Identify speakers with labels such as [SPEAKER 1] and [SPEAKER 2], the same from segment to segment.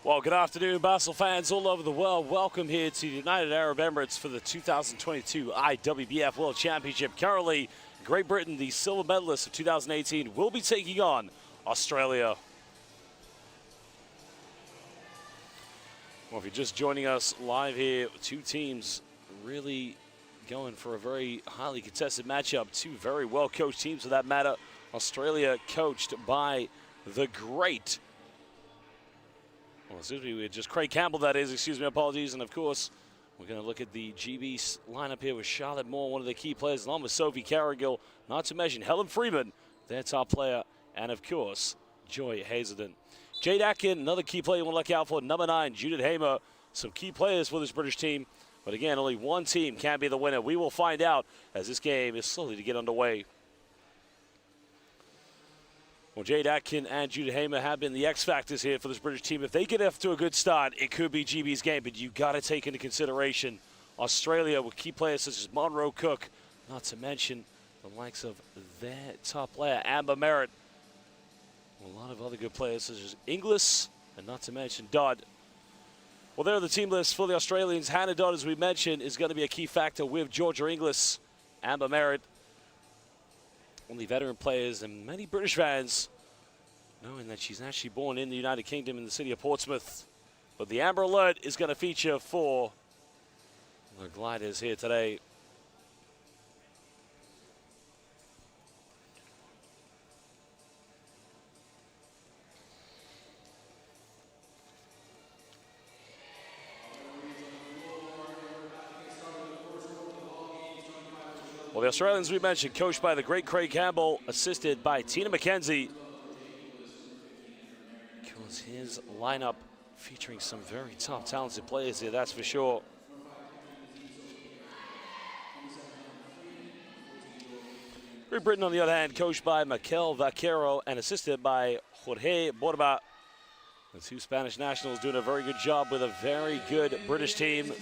[SPEAKER 1] Well, good afternoon, Basel fans all over the world. Welcome here to the United Arab Emirates for the 2022 IWBF World Championship. Currently, Great Britain, the silver medalists of 2018, will be taking on Australia. Well, if you're just joining us live here, two teams really going for a very highly contested matchup. Two very well-coached teams for that matter. Australia coached by the great, well, excuse me, just Craig Campbell, that is, excuse me, apologies. And of course, we're going to look at the GB lineup here with Charlotte Moore, one of the key players, along with Sophie Carrigill, not to mention Helen Freeman, their top player, and of course, Joy Hazelden. Jade Atkin, another key player you want to look out for. Number 9, Judith Hamer, some key players for this British team. But again, only one team can be the winner. We will find out as this game is slowly to get underway. Well, Jade Atkin and Judith Hamer have been the X factors here for this British team. If they get off to a good start, it could be GB's game, but you've got to take into consideration Australia with key players such as Monroe Cook, not to mention the likes of their top player, Amber Merritt. A lot of other good players such as Inglis, and not to mention Dodd. Well, there are the team lists for the Australians. Hannah Dodd, as we mentioned, is going to be a key factor with Georgia Inglis, Amber Merritt. Only veteran players, and many British fans knowing that she's actually born in the United Kingdom in the city of Portsmouth. But the Amber Alert is going to feature for the gliders here today. Well, the Australians, we mentioned, coached by the great Craig Campbell, assisted by Tina McKenzie. Because his lineup featuring some very top, talented players here, that's for sure. Great Britain, on the other hand, coached by Mikel Vaquero and assisted by Jorge Borba. The two Spanish nationals doing a very good job with a very good British team.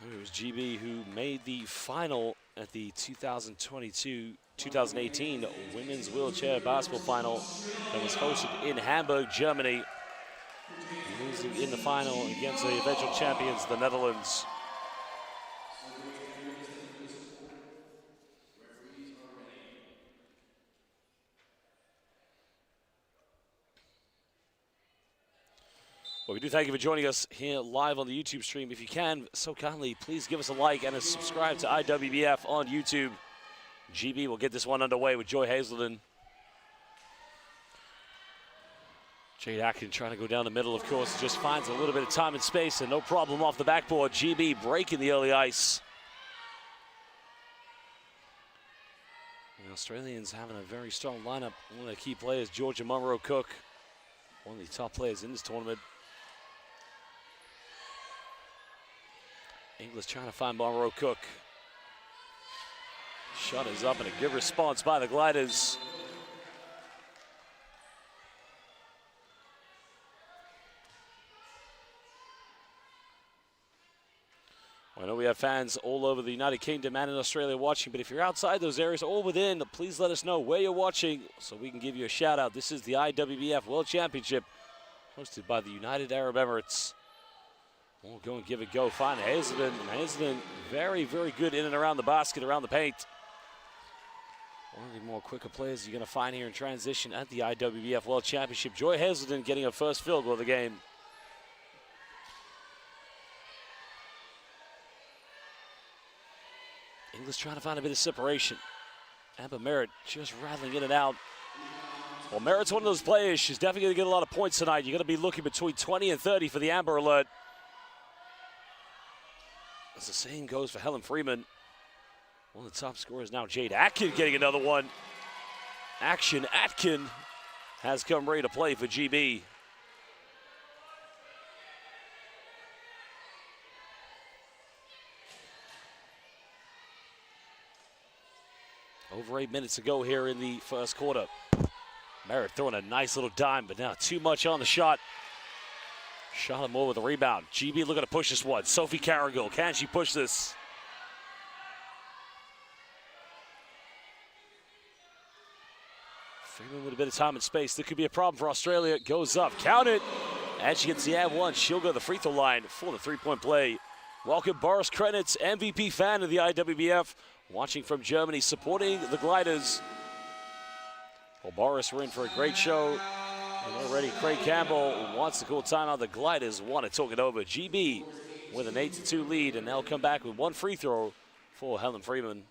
[SPEAKER 1] It was GB who made the final at the 2022-2018 Women's Wheelchair Basketball Final that was hosted in Hamburg, Germany, losing in the final against the eventual champions, the Netherlands. Well, we do thank you for joining us here live on the YouTube stream. If you can, so kindly, please give us a like and a subscribe to IWBF on YouTube. GB will get this one underway with Joy Hazelden. Jade Atkin trying to go down the middle, of course, just finds a little bit of time and space, and no problem off the backboard. GB breaking the early ice. The Australians having a very strong lineup. One of the key players, Georgia Monroe Cook, one of the top players in this tournament. Inglis trying to find Monroe Cook. Shot is up and a good response by the gliders. Well, I know we have fans all over the United Kingdom and in Australia watching, but if you're outside those areas or within, please let us know where you're watching so we can give you a shout out. This is the IWBF World Championship hosted by the United Arab Emirates. We'll go and give it a go. Find Hazelden. And Hazelden very, very good in and around the basket, around the paint. One of the more quicker players you're going to find here in transition at the IWBF World Championship. Joy Hazelden getting her first field goal of the game. Inglis trying to find a bit of separation. Amber Merritt just rattling in and out. Well, Merritt's one of those players. She's definitely going to get a lot of points tonight. You're going to be looking between 20 and 30 for the Amber Alert. As the same goes for Helen Freeman. One of the top scorers now, Jade Atkin getting another one. Action Atkin has come ready to play for GB. Over 8 minutes to go here in the first quarter. Merritt throwing a nice little dime, but now too much on the shot. Charlotte Moore with a rebound. GB looking to push this one. Sophie Carrigill, can she push this? Freeman with a bit of time and space. That could be a problem for Australia. Goes up, count it. And she gets the ad one. She'll go to the free throw line for the three-point play. Welcome Boris Krenitz, MVP fan of the IWBF, watching from Germany, supporting the Gliders. Well, Boris, we're in for a great show. And already Craig Campbell wants to call timeout. The Gliders want to talk it over. GB with an 8-2 lead, and they'll come back with one free throw for Helen Freeman.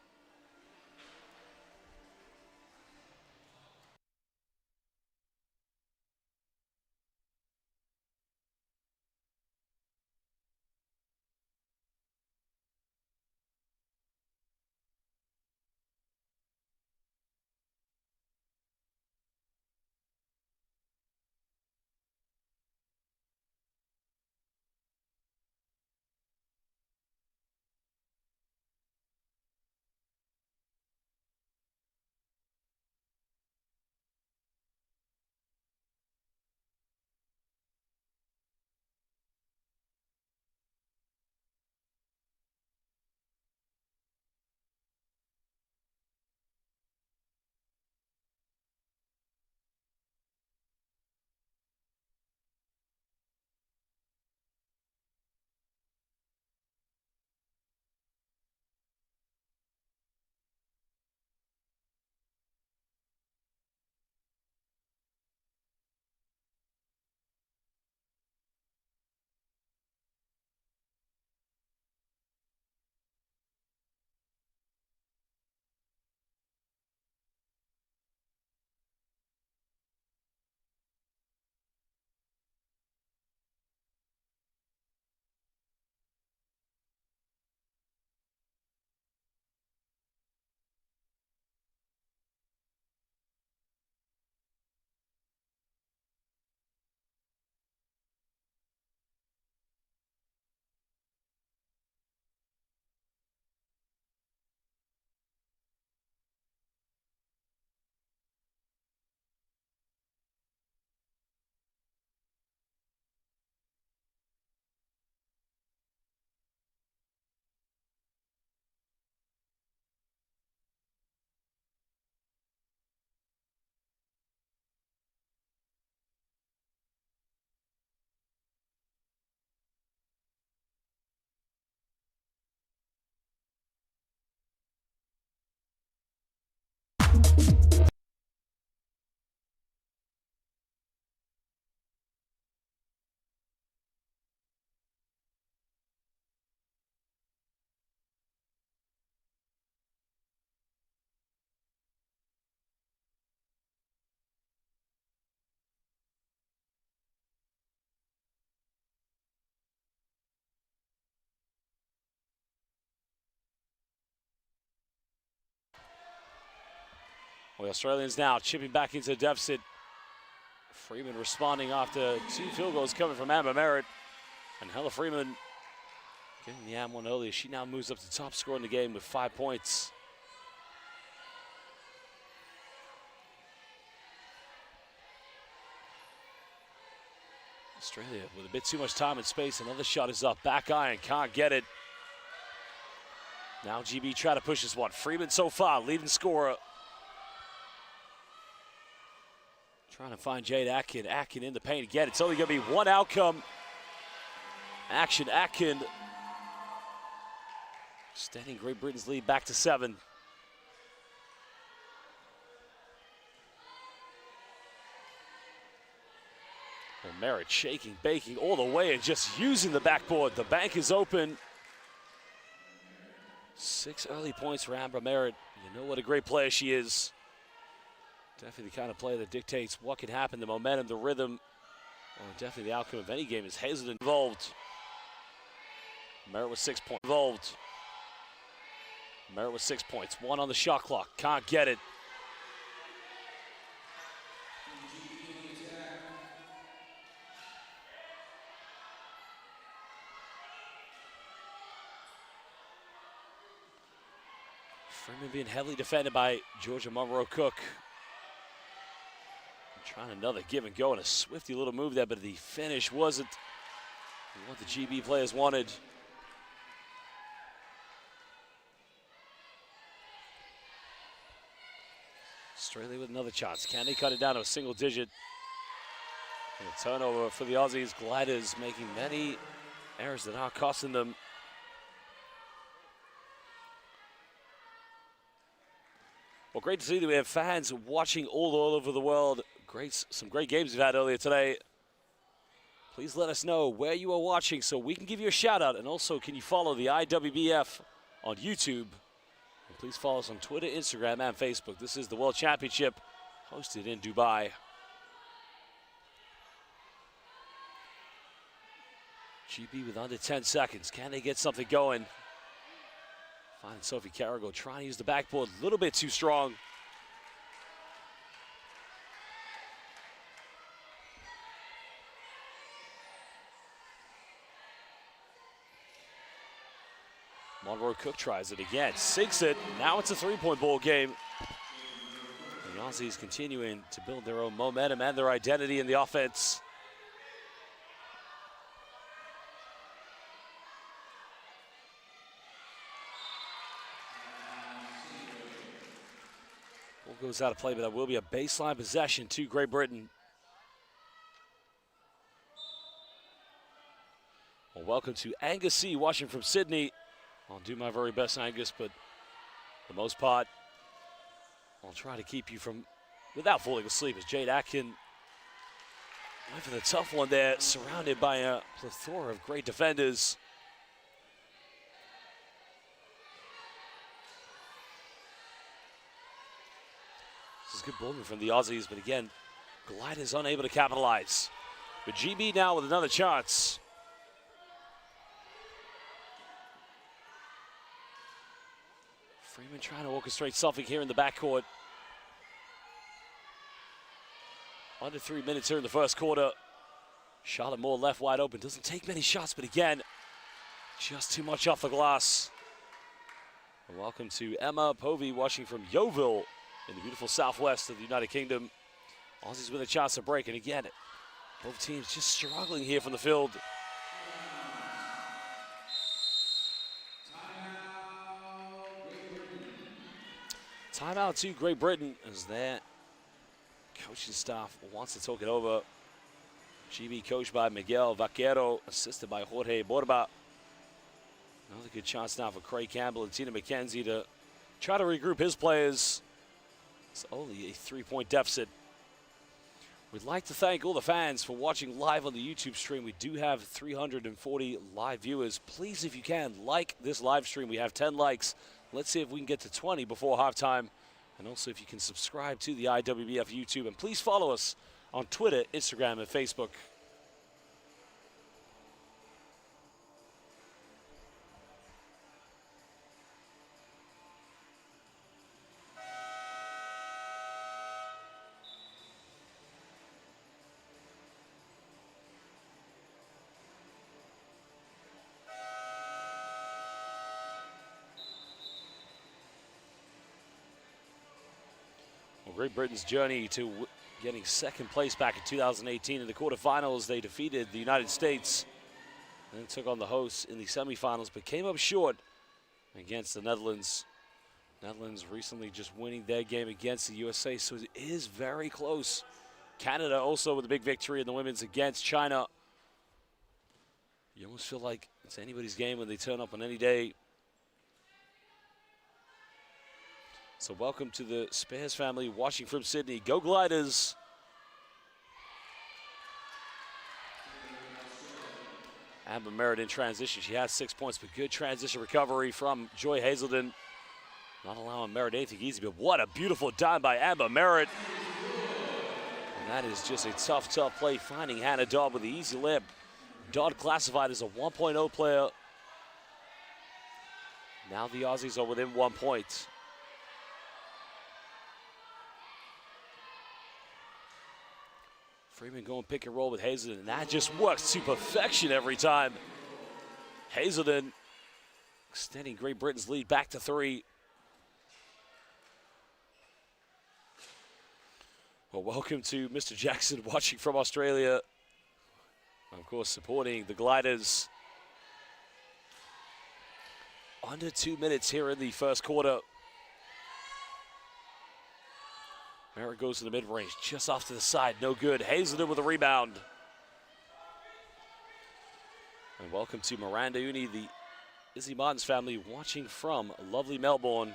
[SPEAKER 1] Well, the Australians now chipping back into the deficit. Freeman responding after two field goals coming from Amber Merritt. And Hella Freeman getting the AM one earlier. She now moves up to top scorer in the game with 5 points. Australia with a bit too much time and space. Another shot is up. Back iron, can't get it. Now GB try to push this one. Freeman so far, leading scorer. Trying to find Jade Atkin. Atkin in the paint again. It's only going to be one outcome. Atkin. Extending Great Britain's lead back to 7. Well, Merritt shaking, baking all the way and just using the backboard. The bank is open. 6 early points for Amber Merritt. You know what a great player she is. Definitely the kind of player that dictates what can happen, the momentum, the rhythm, or definitely the outcome of any game. Is Hazelden involved? Merritt with 6 points involved. Merritt with 6 points. 1 on the shot clock. Can't get it. Freeman being heavily defended by Georgia Monroe Cook. Trying another give and go and a swifty little move there, but the finish wasn't what the GB players wanted. Australia with another chance. Can they cut it down to a single digit? And a turnover for the Aussies. Gliders making many errors that are costing them. Well, great to see that we have fans watching all over the world. Some great games we've had earlier today. Please let us know where you are watching so we can give you a shout out. And also, can you follow the IWBF on YouTube? And please follow us on Twitter, Instagram, and Facebook. This is the World Championship hosted in Dubai. GB with under 10 seconds. Can they get something going? Finding Sophie Carrigo trying to use the backboard a little bit too strong. Monroe Cook tries it again, sinks it. Now it's a three-point ball game. The Aussies continuing to build their own momentum and their identity in the offense. Ball goes out of play, but that will be a baseline possession to Great Britain. Well, welcome to Angus C. watching from Sydney. I'll do my very best, Angus, but for the most part, I'll try to keep you from without falling asleep as Jade Atkin went for the tough one there, surrounded by a plethora of great defenders. This is good bowling from the Aussies, but again, Gliders unable to capitalize. But GB now with another chance. Freeman trying to orchestrate something here in the backcourt. Under 3 minutes here in the first quarter. Charlotte Moore left wide open. Doesn't take many shots, but again, just too much off the glass. And welcome to Emma Povey watching from Yeovil in the beautiful southwest of the United Kingdom. Aussies with a chance to break, and again, both teams just struggling here from the field. Timeout to Great Britain as their coaching staff wants to talk it over. GB coached by Miguel Vaquero, assisted by Jorge Borba. Another good chance now for Craig Campbell and Tina McKenzie to try to regroup his players. It's only a 3-point deficit. We'd like to thank all the fans for watching live on the YouTube stream. We do have 340 live viewers. Please, if you can, like this live stream. We have 10 likes. Let's see if we can get to 20 before halftime. And also if you can subscribe to the IWBF YouTube. And please follow us on Twitter, Instagram, and Facebook. Great Britain's journey to getting second place back in 2018 in the quarterfinals. They defeated the United States and then took on the hosts in the semifinals, but came up short against the Netherlands. Netherlands recently just winning their game against the USA, so it is very close. Canada also with a big victory in the women's against China. You almost feel like it's anybody's game when they turn up on any day. So welcome to the Spears family watching from Sydney. Go Gliders. Amber Merritt in transition. She has 6 points, but good transition recovery from Joy Hazelden. Not allowing Merritt anything easy, but what a beautiful dime by Amber Merritt. And that is just a tough play, finding Hannah Dodd with the easy layup. Dodd classified as a 1.0 player. Now the Aussies are within 1 point. Freeman going pick and roll with Hazelden, and that just works to perfection every time. Hazelden extending Great Britain's lead back to 3. Well, welcome to Mr. Jackson watching from Australia. Of course, supporting the Gliders. Under 2 minutes here in the first quarter. Merritt goes to the mid-range, just off to the side, no good. Hazelden with a rebound. And welcome to Miranda Uni, the Izzy Martins family watching from lovely Melbourne.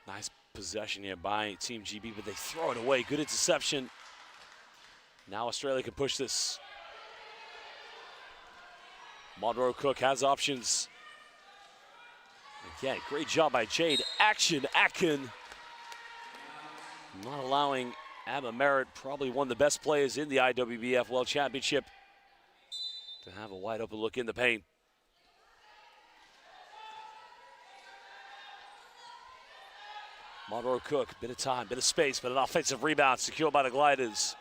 [SPEAKER 1] Nice possession here by Team GB, but they throw it away. Good interception. Now Australia can push this. Monroe Cook has options. Again, great job by Jade. Action, Atkin. Not allowing Emma Merritt, probably one of the best players in the IWBF World Championship, to have a wide open look in the paint. Monroe Cook, bit of time, bit of space, but an offensive rebound secured by the Gliders.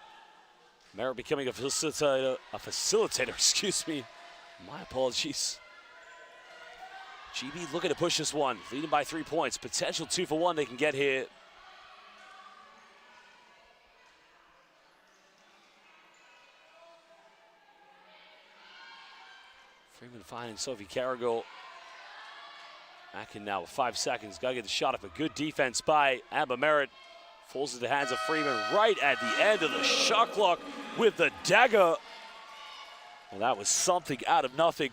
[SPEAKER 1] Merritt becoming a facilitator, excuse me. My apologies. GB looking to push this one, leading by 3 points. Potential 2 for 1 they can get here. Freeman finding Sophie Carrigal. Atkin now with 5 seconds. Got to get the shot up. A good defense by Amber Merritt. Falls into the hands of Freeman right at the end of the shot clock with the dagger. Well, that was something out of nothing.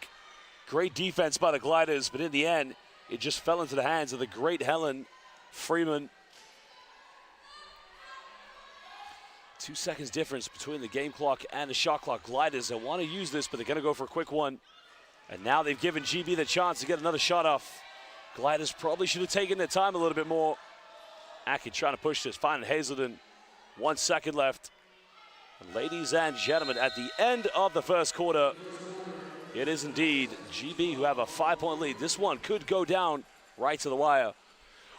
[SPEAKER 1] Great defense by the Gliders, but in the end, it just fell into the hands of the great Helen Freeman. 2 seconds difference between the game clock and the shot clock. Gliders, they want to use this, but they're going to go for a quick one. And now they've given GB the chance to get another shot off. Gliders probably should have taken their time a little bit more. Atkin trying to push this, finding Hazelden. 1 second left. And ladies and gentlemen, at the end of the first quarter, it is indeed GB who have a 5-point lead. This one could go down right to the wire.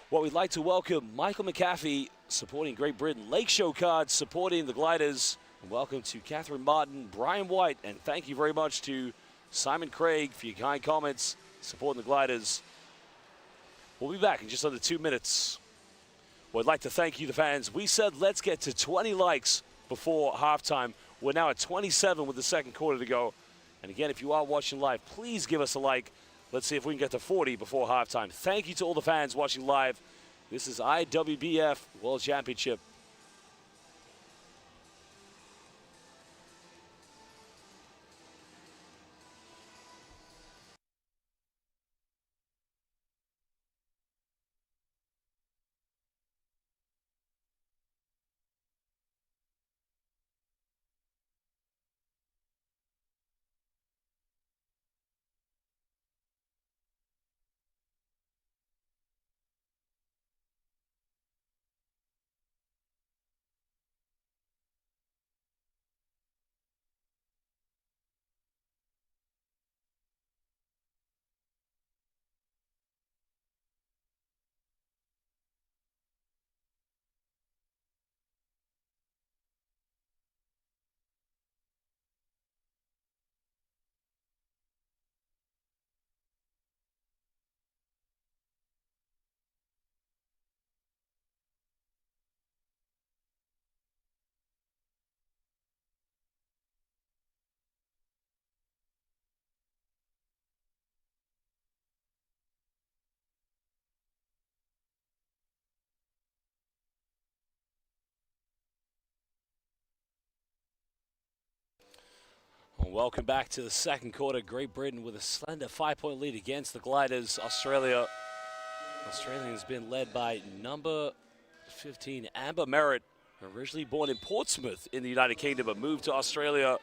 [SPEAKER 1] Well, we'd like to welcome Michael McAfee supporting Great Britain, Lake Show Cards supporting the Gliders. And welcome to Catherine Martin, Brian White, and thank you very much to Simon Craig for your kind comments supporting the Gliders. We'll be back in just under 2 minutes. Well, I'd like to thank you, the fans. We said let's get to 20 likes before halftime. We're now at 27 with the second quarter to go. And again, if you are watching live, please give us a like. Let's see if we can get to 40 before halftime. Thank you to all the fans watching live. This is IWBF World Championship. Welcome back to the second quarter. Great Britain with a slender 5-point lead against the Gliders. Australia has been led by number 15, Amber Merritt, originally born in Portsmouth in the United Kingdom, but moved to Australia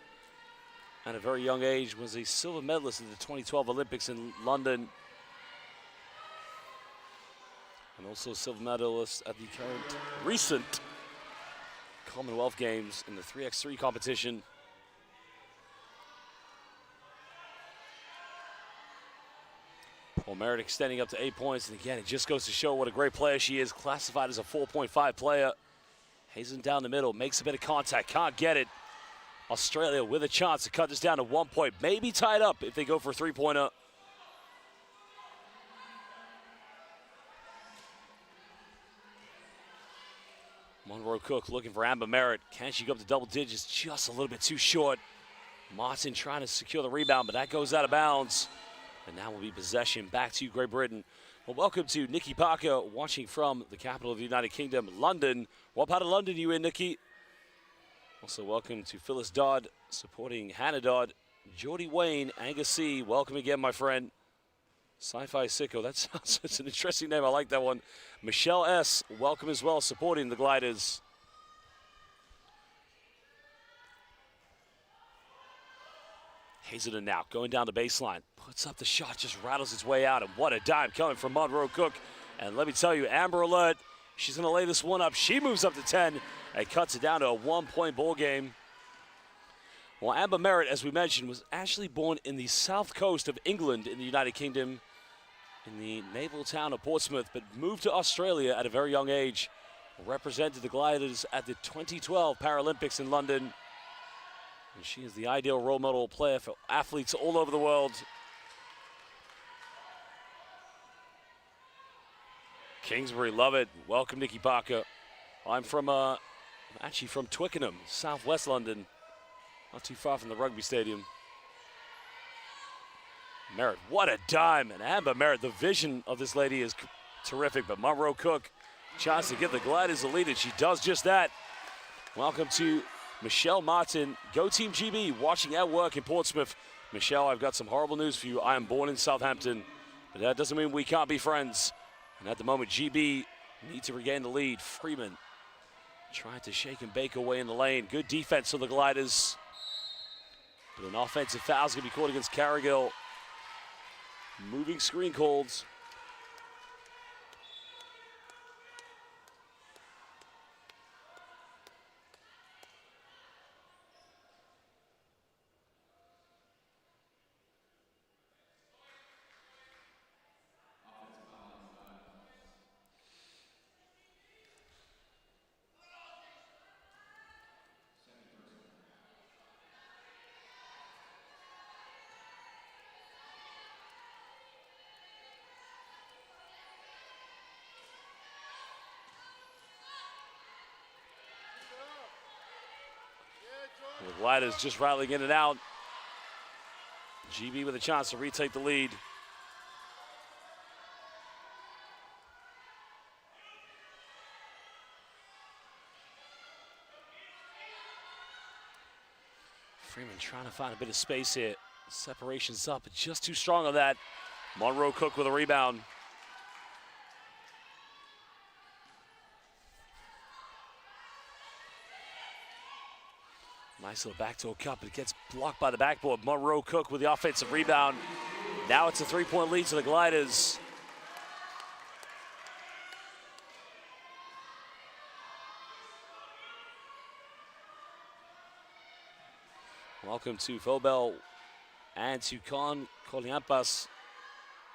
[SPEAKER 1] at a very young age, was a silver medalist at the 2012 Olympics in London, and also a silver medalist at the recent Commonwealth Games in the 3x3 competition. Well, Merritt extending up to 8 points, and again, it just goes to show what a great player she is, classified as a 4.5 player. Hazen down the middle, makes a bit of contact, can't get it. Australia with a chance to cut this down to 1 point, maybe tie it up if they go for a three-pointer. Monroe Cook looking for Amber Merritt. Can she go up to double digits? Just a little bit too short. Martin trying to secure the rebound, but that goes out of bounds. And now will be possession back to Great Britain. Well, welcome to Nikki Parker, watching from the capital of the United Kingdom, London. What part of London are you in, Nikki? Also, welcome to Phyllis Dodd, supporting Hannah Dodd. Geordie Wayne, Angus C., welcome again, my friend. Sci-Fi Sicko, that's an interesting name. I like that one. Michelle S., welcome as well, supporting the Gliders. Hazelden now going down the baseline, puts up the shot, just rattles its way out, and what a dime coming from Monroe Cook. And let me tell you, Amber Alert, she's going to lay this one up. She moves up to 10 and cuts it down to a one-point ball game. Well, Amber Merritt, as we mentioned, was actually born in the south coast of England in the United Kingdom, in the naval town of Portsmouth, but moved to Australia at a very young age. Represented the Gliders at the 2012 Paralympics in London. And she is the ideal role model player for athletes all over the world. Kingsbury, love it. Welcome, Nikki Parker. I'm actually from Twickenham, southwest London, not too far from the rugby stadium. Merritt, what a dime. And Amber Merritt, the vision of this lady is terrific, but Monroe Cook, chance to give the Gliders the lead, and she does just that. Welcome to Michelle Martin, Go Team GB, watching at work in Portsmouth. Michelle, I've got some horrible news for you. I am born in Southampton, but that doesn't mean we can't be friends. And at the moment, GB need to regain the lead. Freeman trying to shake and bake away in the lane. Good defense for the Gliders. But an offensive foul is going to be called against Carrigill. Moving screen calls. The Gliders just rattling in and out. GB with a chance to retake the lead. Freeman trying to find a bit of space here. Separation's up, but just too strong on that. Monroe Cook with a rebound. Nice little backdoor cut, but it gets blocked by the backboard. Monroe Cook with the offensive rebound. Now it's a three-point lead to the Gliders. Welcome to Fobel and to Con Coliampas,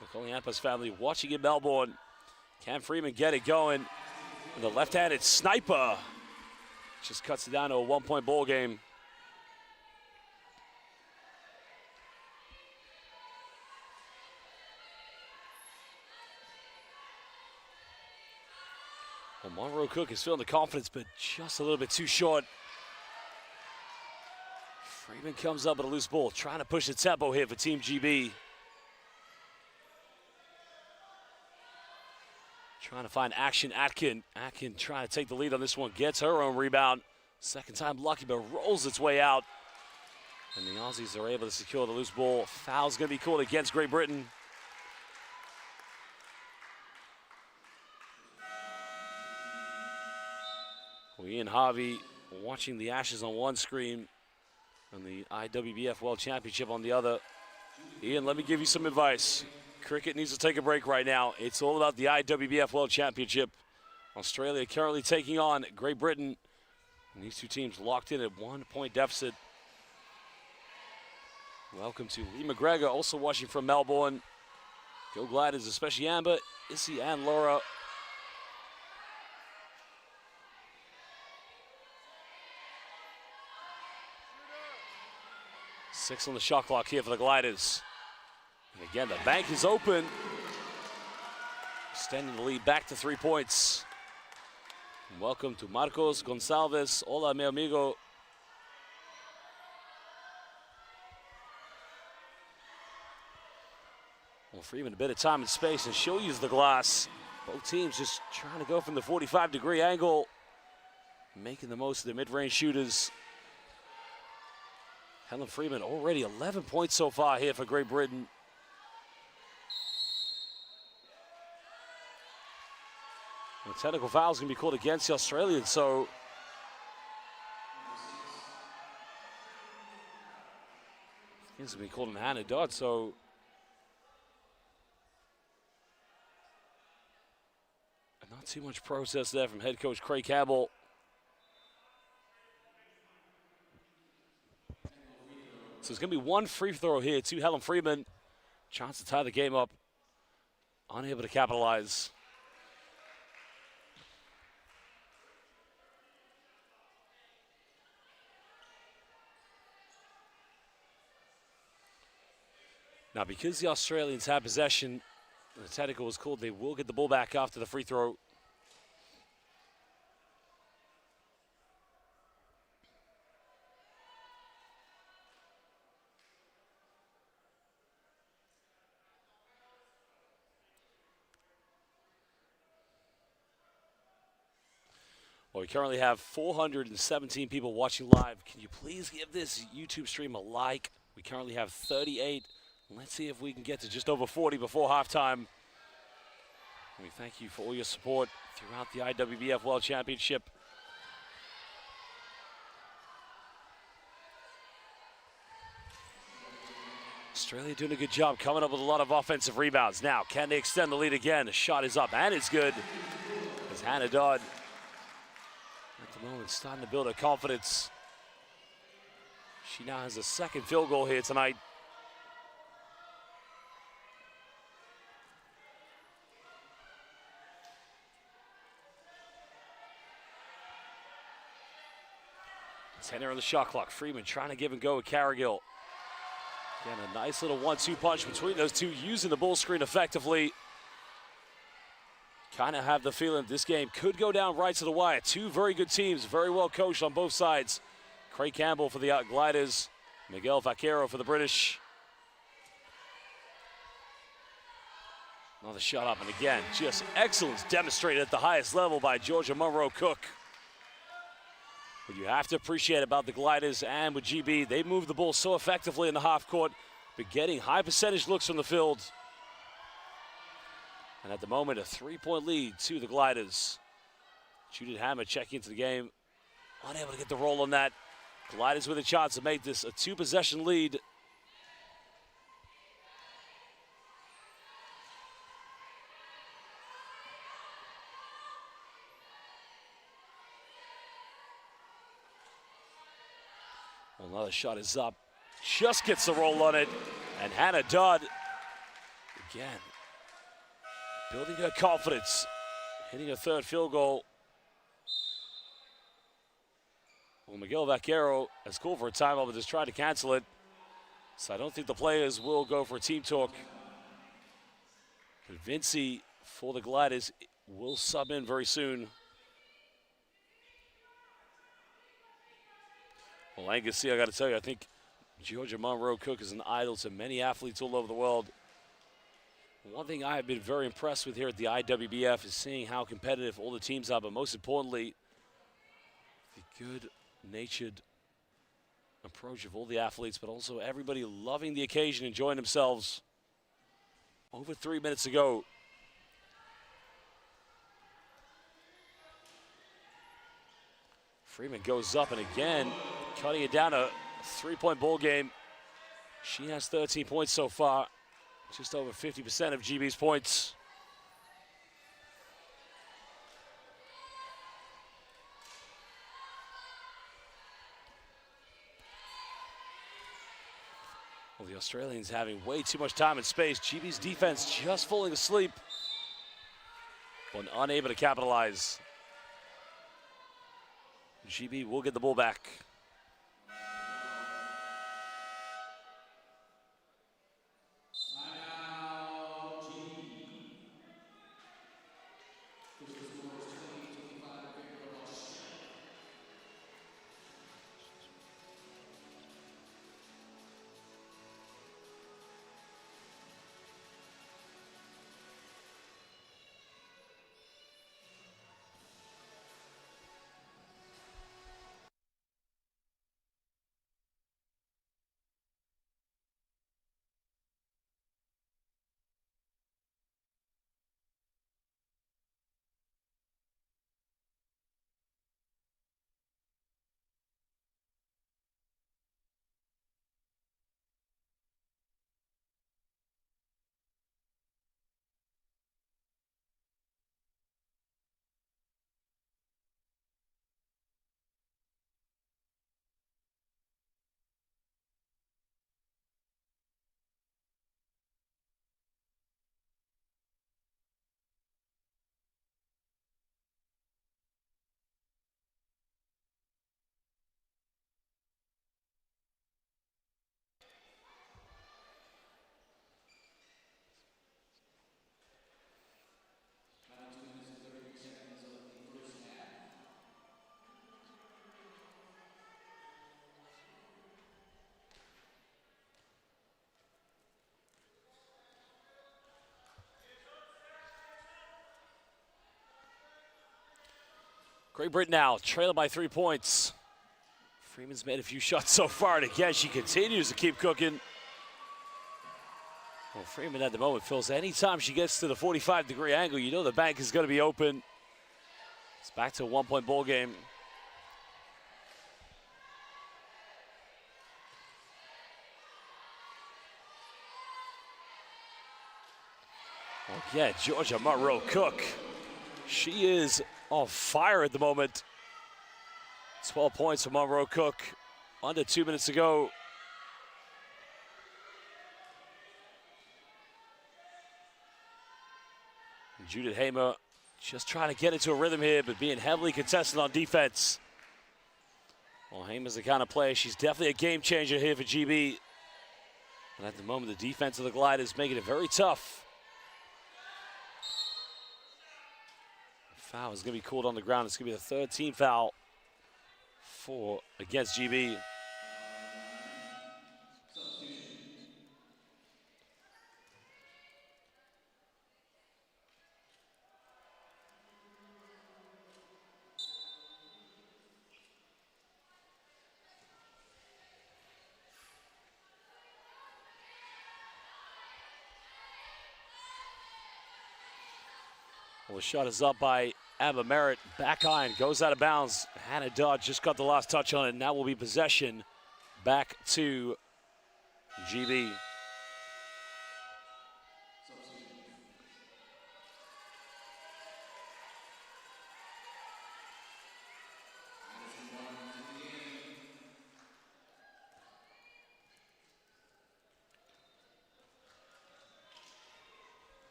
[SPEAKER 1] the Coliampas family watching in Melbourne. Can Freeman get it going? And the left-handed sniper just cuts it down to a one-point ball game. Well, Monroe Cook is feeling the confidence, but just a little bit too short. Freeman comes up with a loose ball, trying to push the tempo here for Team GB. Trying to find action. Atkin trying to take the lead on this one, gets her own rebound. Second time lucky, but rolls its way out. And the Aussies are able to secure the loose ball. Foul's going to be called against Great Britain. Ian Harvey watching the Ashes on one screen and the IWBF World Championship on the other. Ian, let me give you some advice. Cricket needs to take a break right now. It's all about the IWBF World Championship. Australia currently taking on Great Britain. And these two teams locked in at 1 point deficit. Welcome to Lee McGregor, also watching from Melbourne. Go Gliders, especially Amber, Issy, and Laura. Six on the shot clock here for the Gliders. And again, the bank is open. Extending the lead back to 3 points. And welcome to Marcos Gonçalves. Hola, mi amigo. Well, Well, Freeman a bit of time and space, and she'll use the glass. Both teams just trying to go from the 45-degree angle, making the most of the mid-range shooters. Helen Freeman already 11 points so far here for Great Britain. And a technical foul is going to be called against the Australians, so it's going to be called on Hannah Dodd, so not too much process there from head coach Craig Campbell. So it's going to be one free throw here to Helen Freeman. Chance to tie the game up. Unable to capitalize. Now, because the Australians have possession, the technical was called, they will get the ball back after the free throw. Well, we currently have 417 people watching live. Can you please give this YouTube stream a like? We currently have 38. Let's see if we can get to just over 40 before halftime. We thank you for all your support throughout the IWBF World Championship. Australia doing a good job coming up with a lot of offensive rebounds. Now, can they extend the lead again? The shot is up, and it's good. As Hannah Dodd, at the moment, starting to build her confidence. She now has a second field goal here tonight. Center on the shot clock. Freeman trying to give and go with Carrigill. Again, a nice little 1-2 punch between those two, using the ball screen effectively. Kind of have the feeling this game could go down right to the wire. Two very good teams, very well coached on both sides. Craig Campbell for the Gliders, Miguel Vaquero for the British. Another shot up, and again, just excellence demonstrated at the highest level by Georgia Monroe Cook. What you have to appreciate about the Gliders and with GB, they move the ball so effectively in the half court, but getting high percentage looks from the field. And at the moment, a 3-point lead to the Gliders. Judith Hammer checking into the game, unable to get the roll on that. Gliders with a chance to make this a 2-possession lead. Another shot is up, just gets the roll on it, and Hannah Dodd, again, building her confidence, hitting her third field goal. Well, Miguel Vaquero has called for a timeout, but just tried to cancel it. So I don't think the players will go for a team talk. But Vinci for the Gliders will sub in very soon. Well, Angus, I got to tell you, I think Georgia Monroe Cook is an idol to many athletes all over the world. One thing I have been very impressed with here at the IWBF is seeing how competitive all the teams are, but most importantly, the good-natured approach of all the athletes, but also everybody loving the occasion, enjoying themselves. Over 3 minutes ago, Freeman goes up, and again, cutting it down, a 3-point ball game. She has 13 points so far, just over 50% of GB's points. Well, the Australians having way too much time and space. GB's defense just falling asleep, but unable to capitalize. GB will get the ball back. Great Britain now, trailing by 3 points. Freeman's made a few shots so far, and again, she continues to keep cooking. Well, Freeman at the moment feels anytime she gets to the 45-degree angle, you know the bank is going to be open. It's back to a 1-point ball game. Well, yeah, Georgia Monroe-Cook. She is on fire at the moment. 12 points for Monroe-Cook. Under 2 minutes to go. Judith Hamer just trying to get into a rhythm here, but being heavily contested on defense. Well, Hamer's the kind of player, she's definitely a game changer here for GB. But at the moment, the defense of the Glide is making it very tough. Foul is going to be called on the ground. It's going to be the third team foul against GB. Well, the shot is up by Amber Merritt. Back iron, goes out of bounds. Hannah Dodd just got the last touch on it, and that will be possession back to GB.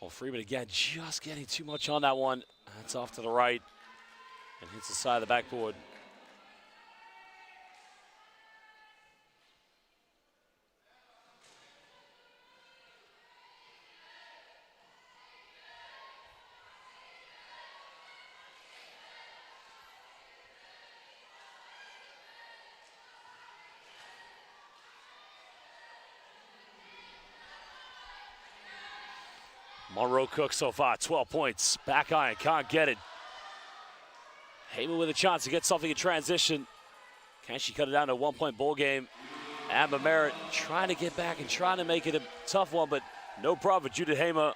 [SPEAKER 1] Well, Freeman again, just getting too much on that one. That's off to the right and hits the side of the backboard. Monroe-Cook so far, 12 points. Back iron, can't get it. Hamer with a chance to get something in transition. Can she cut it down to a 1-point ball game? Amber Merritt trying to get back and trying to make it a tough one, but no problem for Judith Hamer.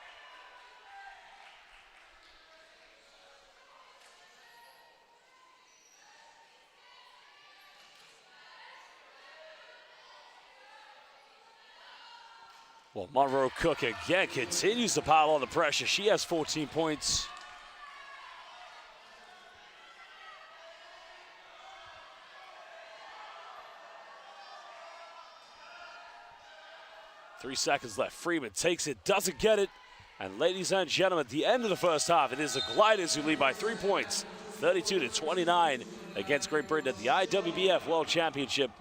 [SPEAKER 1] Well, Monroe-Cook again continues to pile on the pressure. She has 14 points. Three seconds left. Freeman takes it, doesn't get it. And ladies and gentlemen, at the end of the first half, it is the Gliders who lead by 3 points, 32-29 against Great Britain at the IWBF World Championship.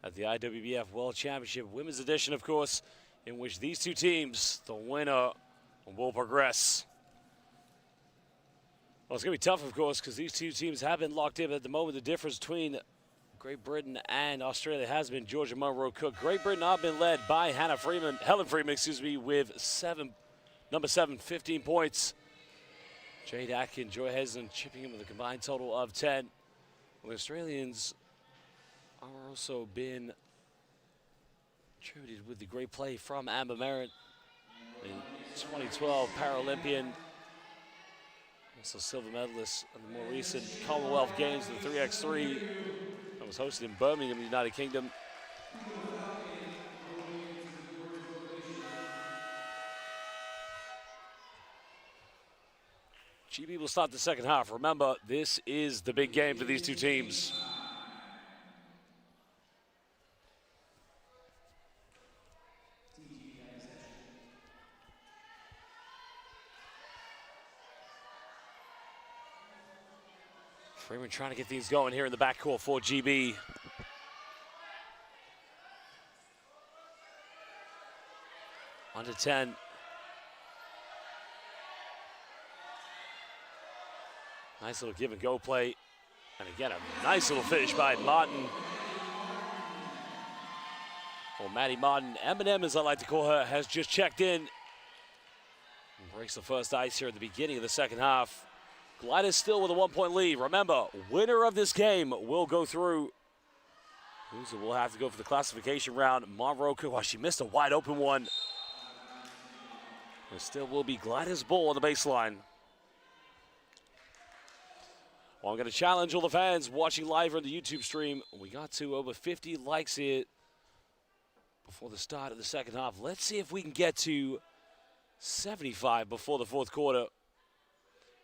[SPEAKER 1] at the IWBF World Championship Women's Edition, of course, in which these two teams, the winner, will progress. Well, it's going to be tough, of course, because these two teams have been locked in. But at the moment, the difference between Great Britain and Australia has been Georgia Monroe Cook. Great Britain have been led by Helen Freeman, with number 7, 15 points. Jade Atkin, Joy Hesden chipping in with a combined total of 10. The Australians are also been attributed with the great play from Amber Merritt, in 2012 Paralympian, also silver medalist in the more recent Commonwealth Games in the 3x3 that was hosted in Birmingham, United Kingdom. GB will start the second half. Remember, this is the big game for these two teams. Freeman trying to get things going here in the backcourt for GB. Under 10. Nice little give and go play. And again, a nice little finish by Martin. Well, Maddie Martin, Eminem as I like to call her, has just checked in. And breaks the first ice here at the beginning of the second half. Gliders still with a 1-point lead. Remember, winner of this game will go through. Loser will have to go for the classification round. Monroe Cook, well, she missed a wide open one. There still will be Gliders ball on the baseline. Well, I'm going to challenge all the fans watching live on the YouTube stream. We got to over 50 likes here before the start of the second half. Let's see if we can get to 75 before the fourth quarter.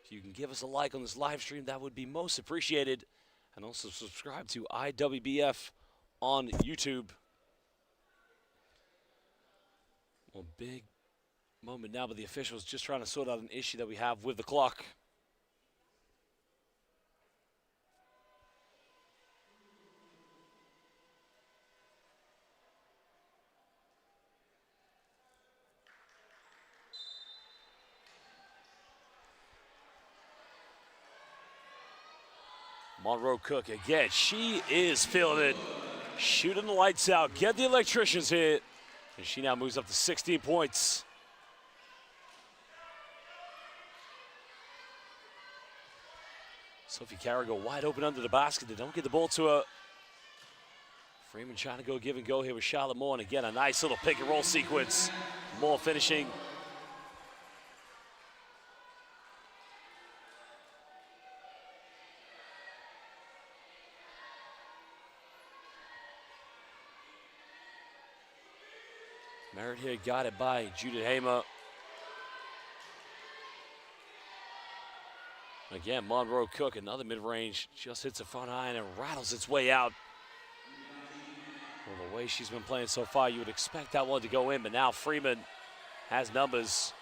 [SPEAKER 1] If you can give us a like on this live stream, that would be most appreciated. And also subscribe to IWBF on YouTube. Well, big moment now, but the officials just trying to sort out an issue that we have with the clock. Monroe Cook again, she is feeling it. Shooting the lights out, get the electricians hit. And she now moves up to 16 points. Sophie Carrigo wide open under the basket. They don't get the ball to her. Freeman trying to go give and go here with Charlotte Moore. And again, a nice little pick and roll sequence. Moore finishing. Merritt here got it by Judith Hamer. Again, Monroe Cook, another mid-range, just hits the front iron and rattles its way out. Well, the way she's been playing so far, you would expect that one to go in, but now Freeman has numbers.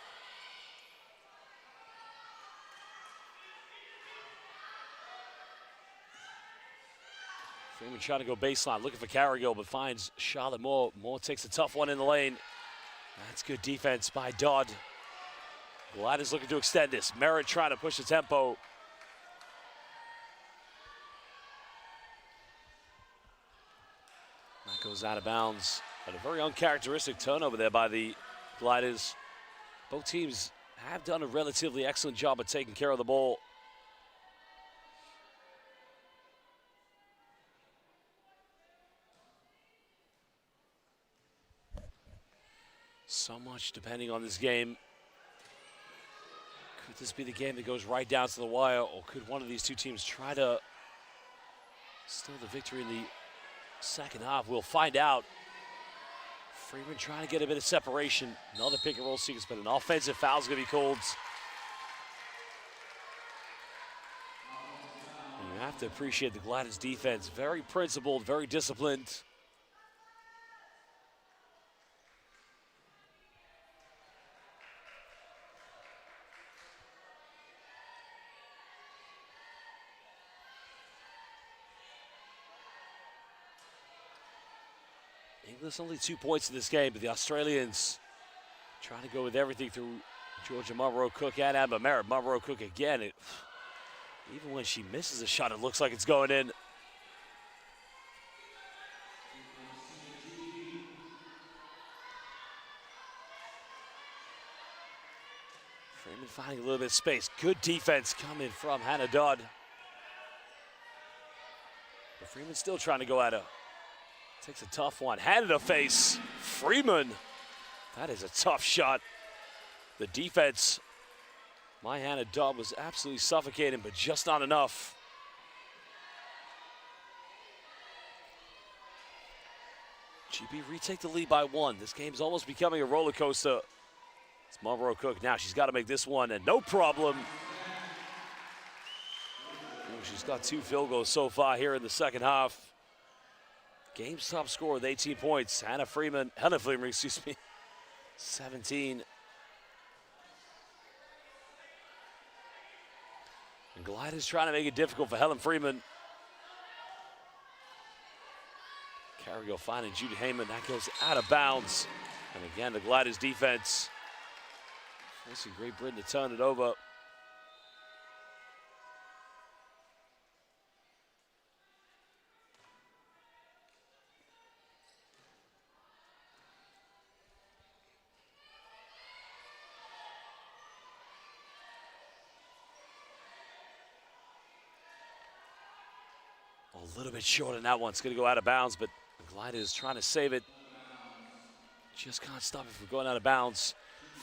[SPEAKER 1] Freeman trying to go baseline, looking for Carrigo, but finds Charlotte Moore. Moore takes a tough one in the lane. That's good defense by Dodd. Gliders looking to extend this. Merritt trying to push the tempo. That goes out of bounds. But a very uncharacteristic turnover there by the Gliders. Both teams have done a relatively excellent job of taking care of the ball. So much depending on this game. Could this be the game that goes right down to the wire, or could one of these two teams try to steal the victory in the second half? We'll find out. Freeman trying to get a bit of separation. Another pick and roll sequence, but an offensive foul is going to be called. And you have to appreciate the Gliders defense. Very principled, very disciplined. There's only 2 points in this game, but the Australians trying to go with everything through Georgia Monroe-Cook and Amber Merritt. Monroe-Cook again. Even when she misses a shot, it looks like it's going in. Freeman finding a little bit of space. Good defense coming from Hannah Dodd. But Freeman's still trying to go at her. Takes a tough one. Hand in the face. Freeman. That is a tough shot. The defense, my Hannah Dodd, was absolutely suffocating, but just not enough. GB retake the lead by 1. This game's almost becoming a roller coaster. It's Monroe-Cook now. She's got to make this one, and no problem. Ooh, she's got 2 field goals so far here in the second half. Game's top score with 18 points. Hannah Freeman, excuse me, 17. And Gliders trying to make it difficult for Helen Freeman. Carrigo finding Judy Heyman. That goes out of bounds. And again, the Gliders defense forcing Great Britain to turn it over. A little bit short on that one. It's going to go out of bounds, but the Gliders trying to save it. Just can't stop it from going out of bounds.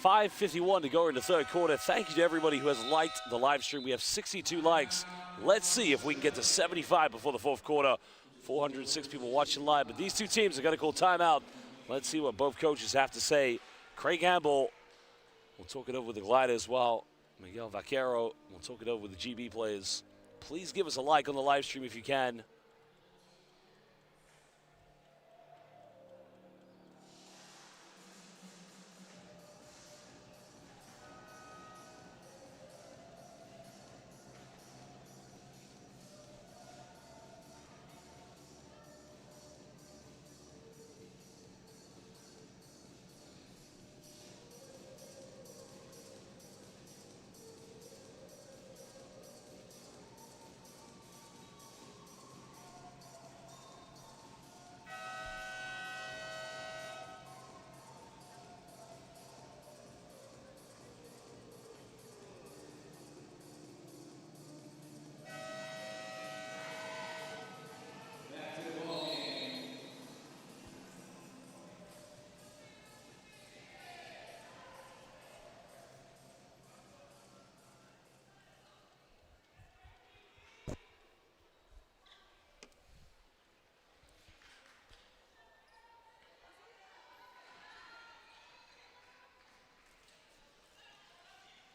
[SPEAKER 1] 5:51 to go in the third quarter. Thank you to everybody who has liked the live stream. We have 62 likes. Let's see if we can get to 75 before the fourth quarter. 406 people watching live, but these two teams are going to call timeout. Let's see what both coaches have to say. Craig Gamble will talk it over with the Gliders, while Miguel Vaquero will talk it over with the GB players. Please give us a like on the live stream if you can.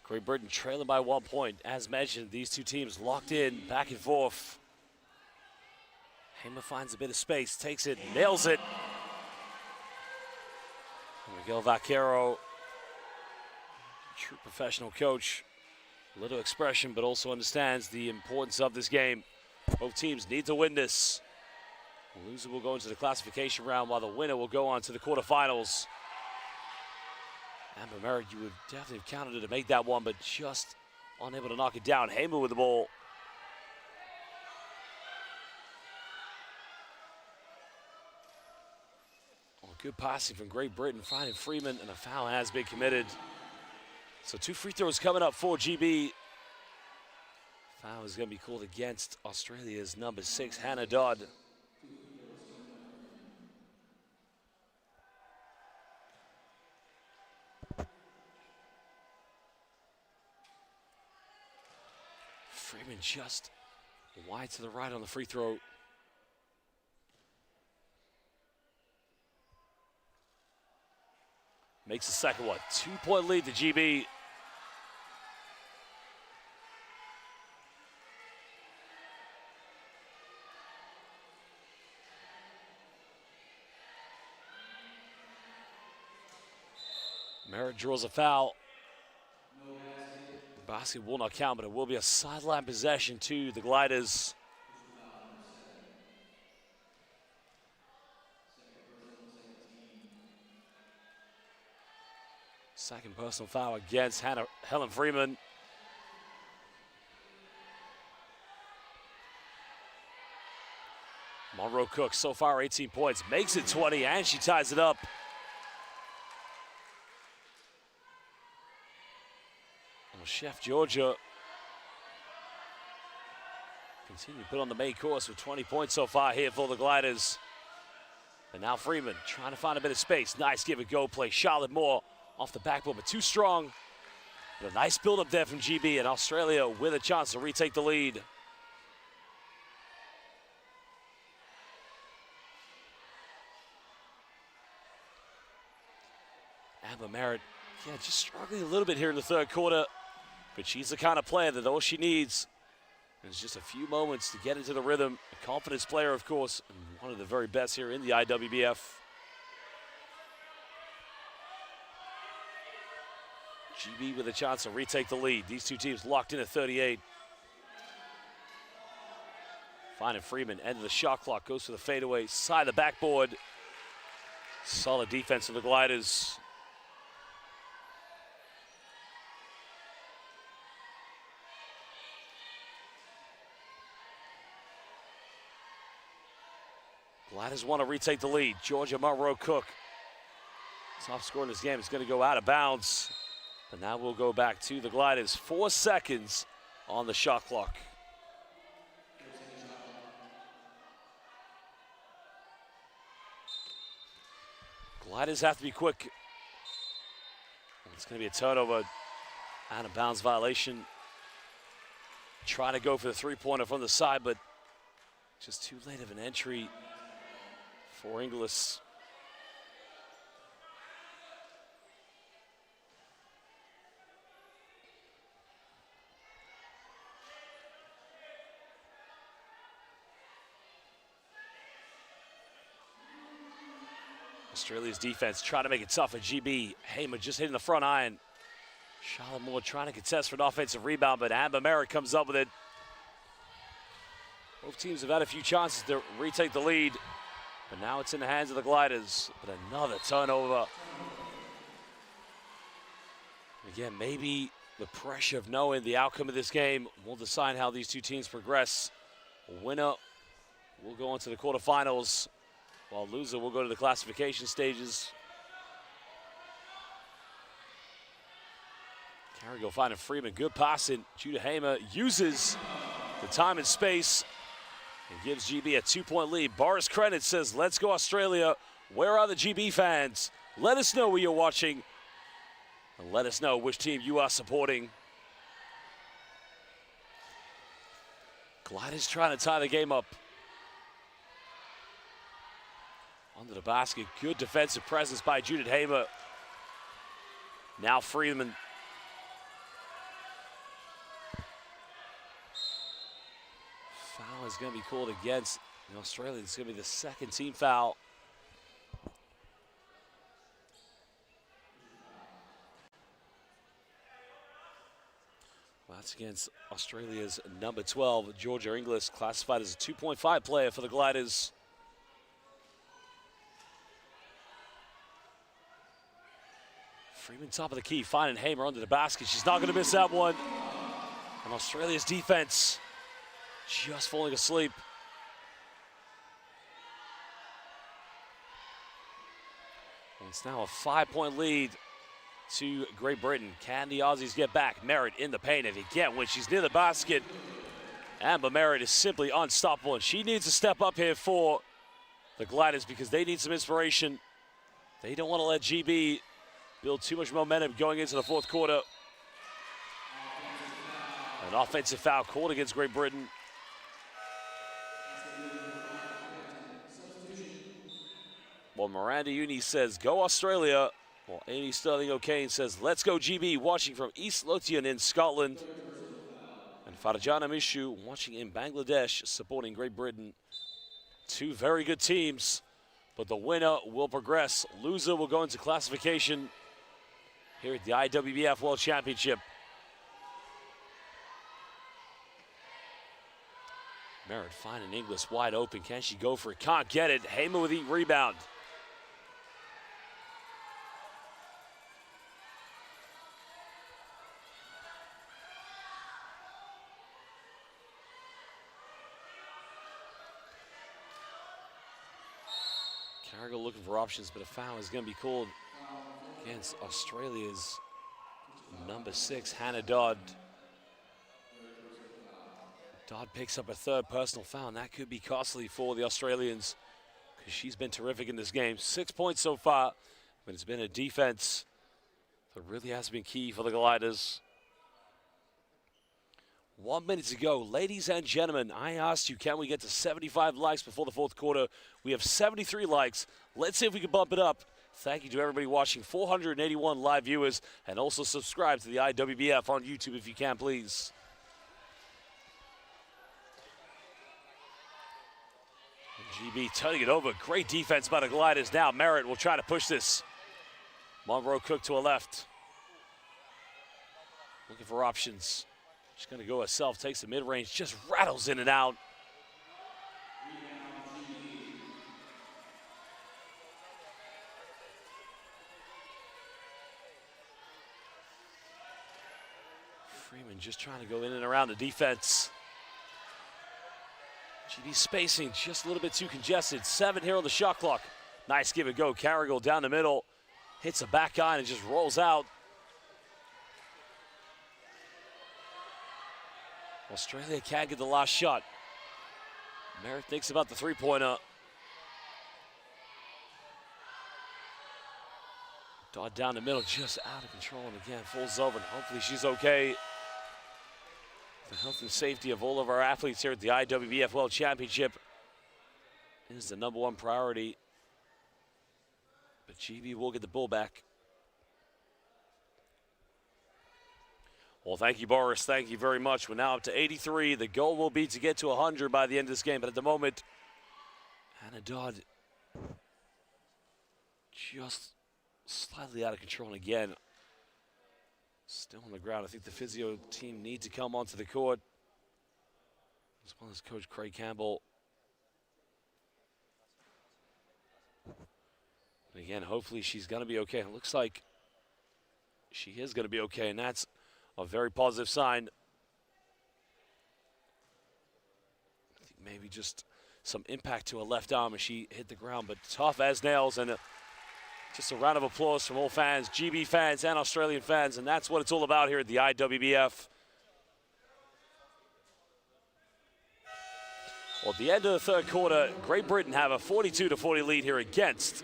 [SPEAKER 1] Great Britain trailing by 1 point. As mentioned, these two teams locked in, back and forth. Hamer finds a bit of space, takes it, nails it. Miguel Vaquero, true professional coach. Little expression, but also understands the importance of this game. Both teams need to win this. The loser will go into the classification round, while the winner will go on to the quarterfinals. Amber Merritt, you would definitely have counted her to make that one, but just unable to knock it down. Hamer with the ball. Oh, good passing from Great Britain, finding Freeman, and a foul has been committed. So 2 free throws coming up for GB. Foul is going to be called against Australia's number 6, Hannah Dodd. Freeman just wide to the right on the free throw. Makes the second one. 2-point lead to GB. Merritt draws a foul. Basket will not count, but it will be a sideline possession to the Gliders. Second personal foul against Helen Freeman. Monroe Cook so far 18 points, makes it 20, and she ties it up. Well, Chef Georgia continue to put on the main course with 20 points so far here for the Gliders. And now Freeman trying to find a bit of space. Nice give and go play. Charlotte Moore off the backboard, but too strong. But a nice build up there from GB, and Australia with a chance to retake the lead. Amber Merritt, just struggling a little bit here in the third quarter, but she's the kind of player that all she needs is just a few moments to get into the rhythm. A confidence player, of course, and one of the very best here in the IWBF. GB with a chance to retake the lead. These two teams locked in at 38. Finding Freeman, end of the shot clock, goes for the fadeaway, side of the backboard. Solid defense of the Gliders. Gliders want to retake the lead. Georgia Monroe Cook. Top score in this game is going to go out of bounds. But now we'll go back to the Gliders. 4 seconds on the shot clock. Gliders have to be quick. It's going to be a turnover. Out of bounds violation. Trying to go for the three-pointer from the side, but just too late of an entry for Inglis. Australia's defense trying to make it tough at GB. Hamer just hitting the front iron. Charlotte Moore trying to contest for an offensive rebound, but Amber Merritt comes up with it. Both teams have had a few chances to retake the lead, but now it's in the hands of the Gliders. But another turnover. Again, maybe the pressure of knowing the outcome of this game will decide how these two teams progress. A winner will go on to the quarterfinals, while loser will go to the classification stages. Carrigo finding Freeman, good passing. Judah Hamer uses the time and space and gives GB a 2-point lead. Boris Krenitz says, let's go Australia. Where are the GB fans? Let us know where you're watching, and let us know which team you are supporting. Gliders trying to tie the game up. Under the basket, good defensive presence by Judith Hamer. Now Freeman. Foul is going to be called against the Australians. It's going to be the second team foul. Well, that's against Australia's number 12, Georgia Inglis, classified as a 2.5 player for the Gliders. Freeman top of the key, finding Hamer under the basket. She's not going to miss that one. And Australia's defense just falling asleep. And it's now a 5-point lead to Great Britain. Can the Aussies get back? Merritt in the paint, and again, when she's near the basket, Amber Merritt is simply unstoppable, and she needs to step up here for the Gliders because they need some inspiration. They don't want to let GB build too much momentum going into the fourth quarter. An offensive foul called against Great Britain. Well, Miranda Uni says, go Australia. Well, Amy Sterling O'Kane says, let's go GB, watching from East Lothian in Scotland. And Farjana Mishu watching in Bangladesh, supporting Great Britain. Two very good teams, but the winner will progress. Loser will go into classification here at the IWBF World Championship. Merritt finding Inglis wide open. Can she go for it? Can't get it. Hamer with the rebound. Carrigal looking for options, but a foul is going to be called against Australia's number 6, Hannah Dodd. Dodd picks up a 3rd personal foul, and that could be costly for the Australians because she's been terrific in this game. 6 points so far, but it's been a defense that really has been key for the Gliders. 1 minute to go. Ladies and gentlemen, I asked you, can we get to 75 likes before the 4th quarter? We have 73 likes. Let's see if we can bump it up. Thank you to everybody watching, 481 live viewers, and also subscribe to the IWBF on YouTube if you can, please. GB turning it over. Great defense by the Gliders. Now Merritt will try to push this. Monroe Cook to her left. Looking for options. She's going to go herself, takes the mid-range, just rattles in and out. Freeman just trying to go in and around the defense. GB spacing just a little bit too congested. 7 here on the shot clock. Nice give and go. Carrigal down the middle. Hits a back iron and just rolls out. Australia can't get the last shot. Merritt thinks about the 3-pointer. Dodd down the middle, just out of control, and again falls over, and hopefully she's okay. The health and safety of all of our athletes here at the IWBF World Championship is the #1 priority. But GB will get the ball back. Well, thank you, Boris. Thank you very much. We're now up to 83. The goal will be to get to 100 by the end of this game. But at the moment, Hannah Dodd just slightly out of control. And again, still on the ground. I think the physio team need to come onto the court, as well as Coach Craig Campbell. And again, hopefully she's going to be okay. It looks like she is going to be okay, and that's a very positive sign. I think maybe just some impact to her left arm as she hit the ground, but tough as nails, and just a round of applause from all fans, GB fans and Australian fans, and that's what it's all about here at the IWBF. Well, at the end of the 3rd quarter, Great Britain have a 42-40 lead here against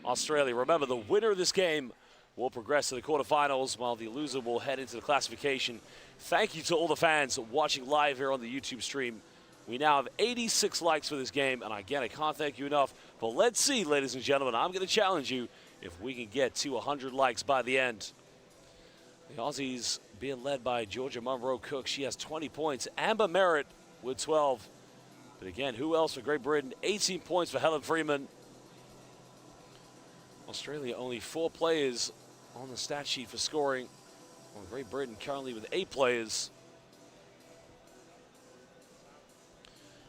[SPEAKER 1] Australia. Remember, the winner of this game will progress to the quarterfinals, while the loser will head into the classification. Thank you to all the fans watching live here on the YouTube stream. We now have 86 likes for this game, and again, I can't thank you enough. But let's see, ladies and gentlemen, I'm going to challenge you if we can get to 100 likes by the end. The Aussies being led by Georgia Monroe Cook. She has 20 points. Amber Merritt with 12. But again, who else for Great Britain? 18 points for Helen Freeman. Australia only 4 players on the stat sheet for scoring. Well, Great Britain currently with 8 players.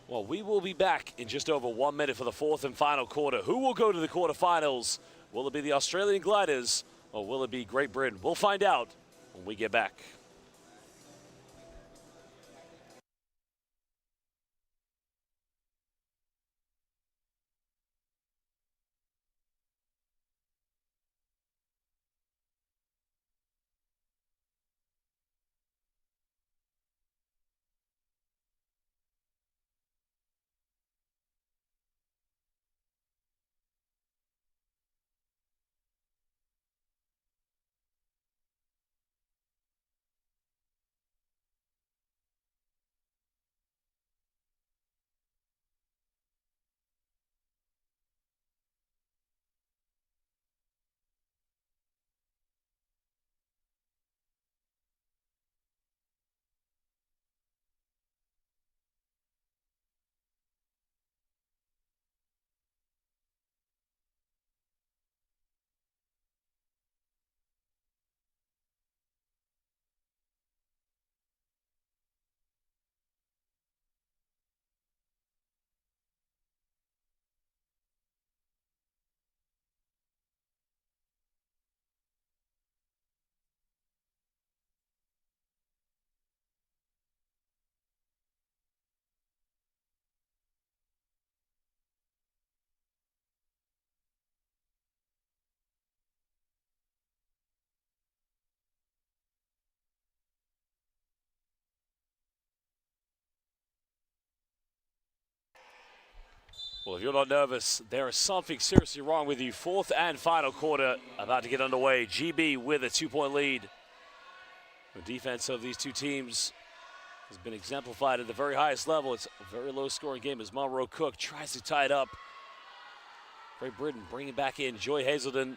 [SPEAKER 1] Well, we will be back in just over 1 minute for the 4th and final quarter. Who will go to the quarterfinals? Will it be the Australian Gliders, or will it be Great Britain? We'll find out when we get back. Well, if you're not nervous, there is something seriously wrong with you. Fourth and final quarter about to get underway. GB with a 2-point lead. The defense of these two teams has been exemplified at the very highest level. It's a very low-scoring game as Monroe Cook tries to tie it up. Great Britain bringing back in Joy Hazelden.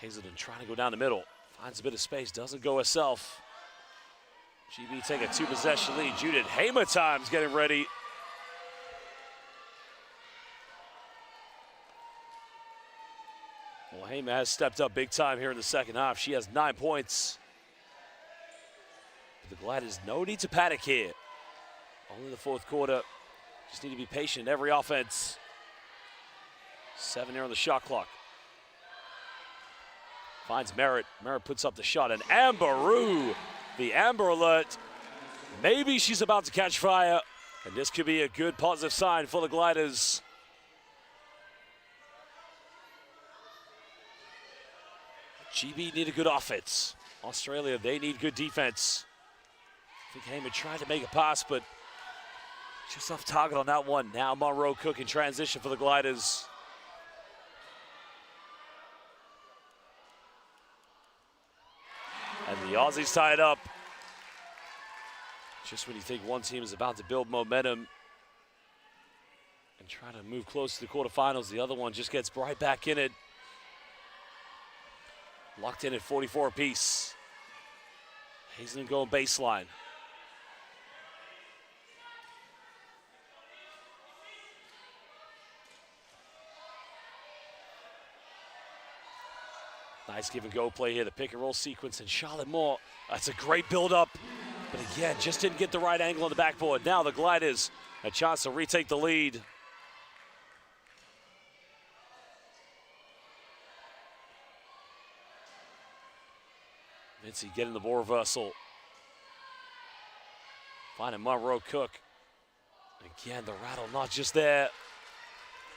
[SPEAKER 1] Hazelden trying to go down the middle. Finds a bit of space, doesn't go herself. GB take a 2-possession lead. Judith Hamer time's getting ready. Well, Hamer has stepped up big time here in the second half. She has 9 points. But the Gliders, no need to panic here. Only the fourth quarter. Just need to be patient in every offense. 7 here on the shot clock. Finds Merritt. Merritt puts up the shot, and Amber-Roo, the Amber Alert. Maybe she's about to catch fire, and this could be a good positive sign for the Gliders. GB need a good offense. Australia, they need good defense. I think Hamer tried to make a pass, but just off target on that one. Now Monroe Cook in transition for the Gliders. And the Aussies tie it up. Just when you think one team is about to build momentum and try to move close to the quarterfinals, the other one just gets right back in it. Locked in at 44 apiece. Hazelden going baseline. Nice give and go play here, the pick and roll sequence, and Charlotte Moore. That's a great build up, but again, just didn't get the right angle on the backboard. Now the Gliders, a chance to retake the lead. Vincey getting the ball reversal. Finding Monroe Cook. Again, the rattle not just there.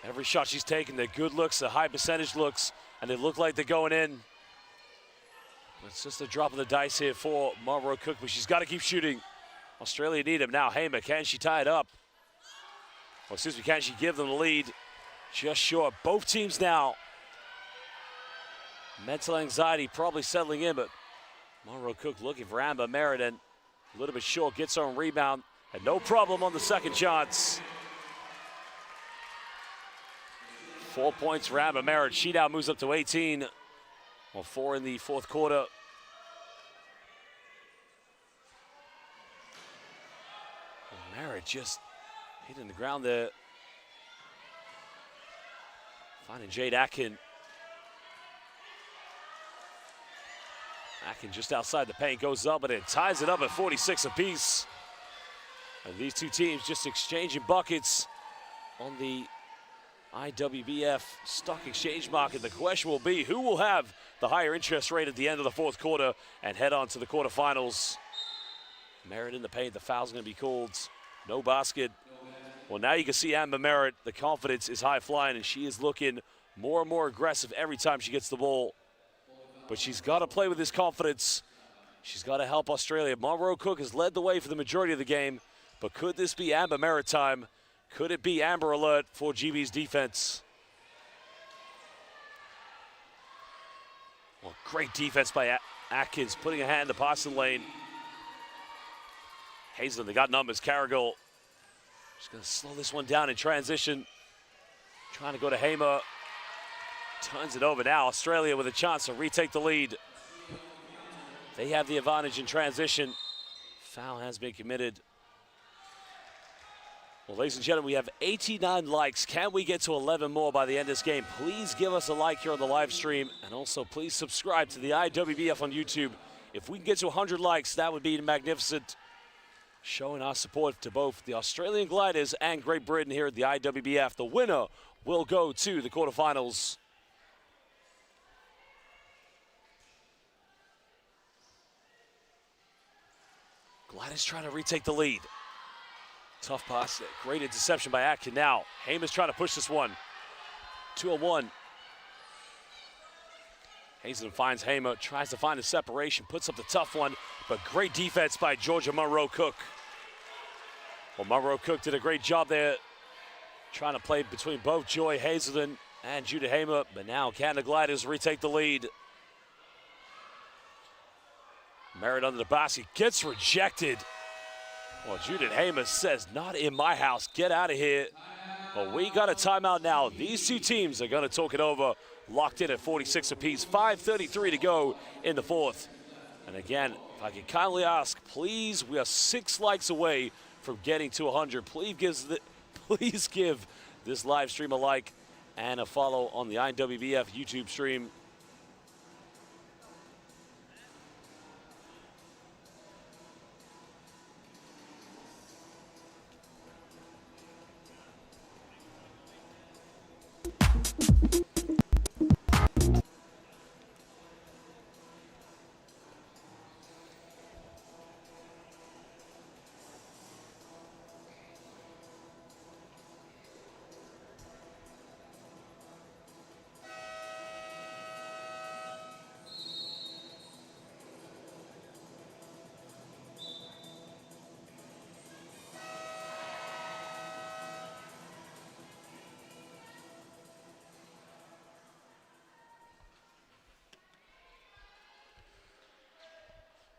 [SPEAKER 1] Every shot she's taking, they're good looks, they're high percentage looks, and they look like they're going in. It's just a drop of the dice here for Monroe Cook, but she's got to keep shooting. Australia need him now. Hamer, can she tie it up? Or excuse me, can she give them the lead? Just short. Both teams now. Mental anxiety probably settling in, but Monroe Cook looking for Amber Merritt, and a little bit short, gets her own rebound, and no problem on the second chance. 4 points for Amber Merritt. She now moves up to 18. Well, 4 in the fourth quarter. Well, Merritt just hitting the ground there. Finding Jade Atkin. Atkin just outside the paint, goes up, and it ties it up at 46 apiece. And these two teams just exchanging buckets on the IWBF stock exchange market. The question will be, who will have the higher interest rate at the end of the fourth quarter and head on to the quarterfinals? Merritt in the paint, the foul's gonna be called. No basket. Well, now you can see Amber Merritt, the confidence is high flying, and she is looking more and more aggressive every time she gets the ball. But she's got to play with this confidence. She's got to help Australia. Monroe Cook has led the way for the majority of the game, but could this be Amber Merritt time? Could it be Amber Alert for GB's defense? Well, great defense by Atkins, putting a hand in the passing lane. Hazelden, they got numbers. Carrigal just going to slow this one down in transition. Trying to go to Hamer. Turns it over now. Australia with a chance to retake the lead. They have the advantage in transition. Foul has been committed. Well, ladies and gentlemen, we have 89 likes. Can we get to 11 more by the end of this game? Please give us a like here on the live stream, and also please subscribe to the IWBF on YouTube. If we can get to 100 likes, that would be magnificent. Showing our support to both the Australian Gliders and Great Britain here at the IWBF. The winner will go to the quarterfinals. Gliders trying to retake the lead. Tough pass, great interception by Atkin now. Hamer's trying to push this one. 2-on-1. Hazelden finds Hamer, tries to find a separation, puts up the tough one, but great defense by Georgia Monroe-Cook. Well, Monroe-Cook did a great job there trying to play between both Joy Hazelden and Judith Hamer, but now can the Gliders retake the lead? Merritt under the basket, gets rejected. Well, Judith Hamer says, not in my house, get out of here. Well, we got a timeout now. These two teams are gonna talk it over. Locked in at 46 apiece, 5:33 to go in the fourth. And again, if I can kindly ask, please, we are 6 likes away from getting to 100. Please give this live stream a like and a follow on the IWBF YouTube stream.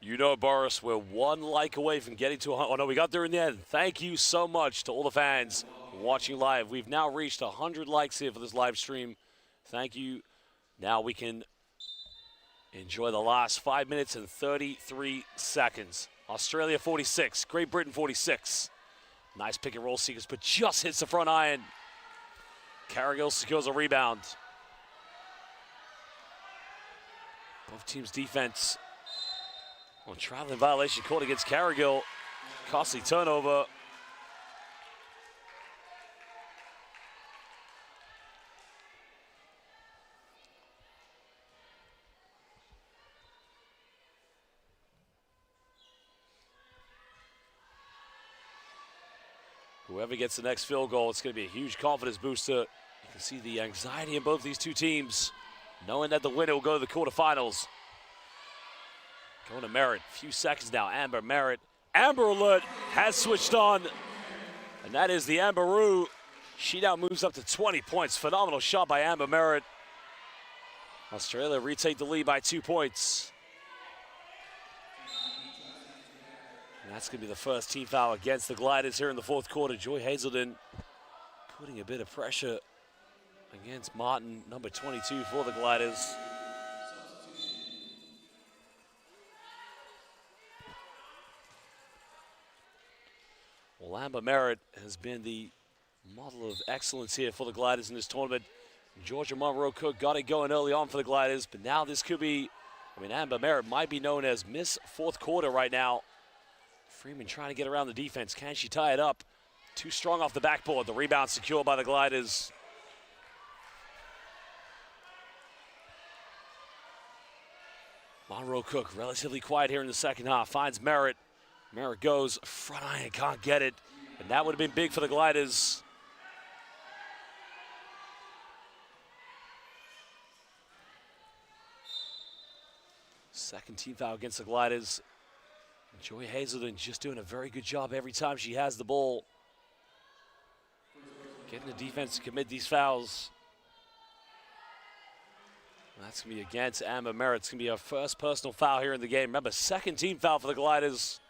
[SPEAKER 1] You know, Boris, we're 1 like away from getting to 100. Oh, no, we got there in the end. Thank you so much to all the fans watching live. We've now reached 100 likes here for this live stream. Thank you. Now we can enjoy the last 5 minutes and 33 seconds. Australia 46, Great Britain 46. Nice pick and roll sequence, but just hits the front iron. Carrigill secures a rebound. Both teams' defense. Well, traveling violation called against Carrigill. Costly turnover. Whoever gets the next field goal, it's going to be a huge confidence booster. You can see the anxiety in both these two teams, knowing that the winner will go to the quarterfinals. Going to Merritt, a few seconds now, Amber Merritt. Amber Alert has switched on, and that is the Amberoo. She now moves up to 20 points. Phenomenal shot by Amber Merritt. Australia retake the lead by 2 points. And that's going to be the first team foul against the Gliders here in the fourth quarter. Joy Hazelden putting a bit of pressure against Martin, number 22 for the Gliders. Well, Amber Merritt has been the model of excellence here for the Gliders in this tournament. Georgia Monroe-Cook got it going early on for the Gliders, but now this could be, Amber Merritt might be known as Miss Fourth Quarter right now. Freeman trying to get around the defense. Can she tie it up? Too strong off the backboard. The rebound secured by the Gliders. Monroe-Cook relatively quiet here in the second half. Finds Merritt. Merritt goes front iron, can't get it. And that would have been big for the Gliders. Second team foul against the Gliders. Joy Hazelden just doing a very good job every time she has the ball. Getting the defense to commit these fouls. That's going to be against Amber Merritt. It's going to be her first personal foul here in the game. Remember, second team foul for the Gliders.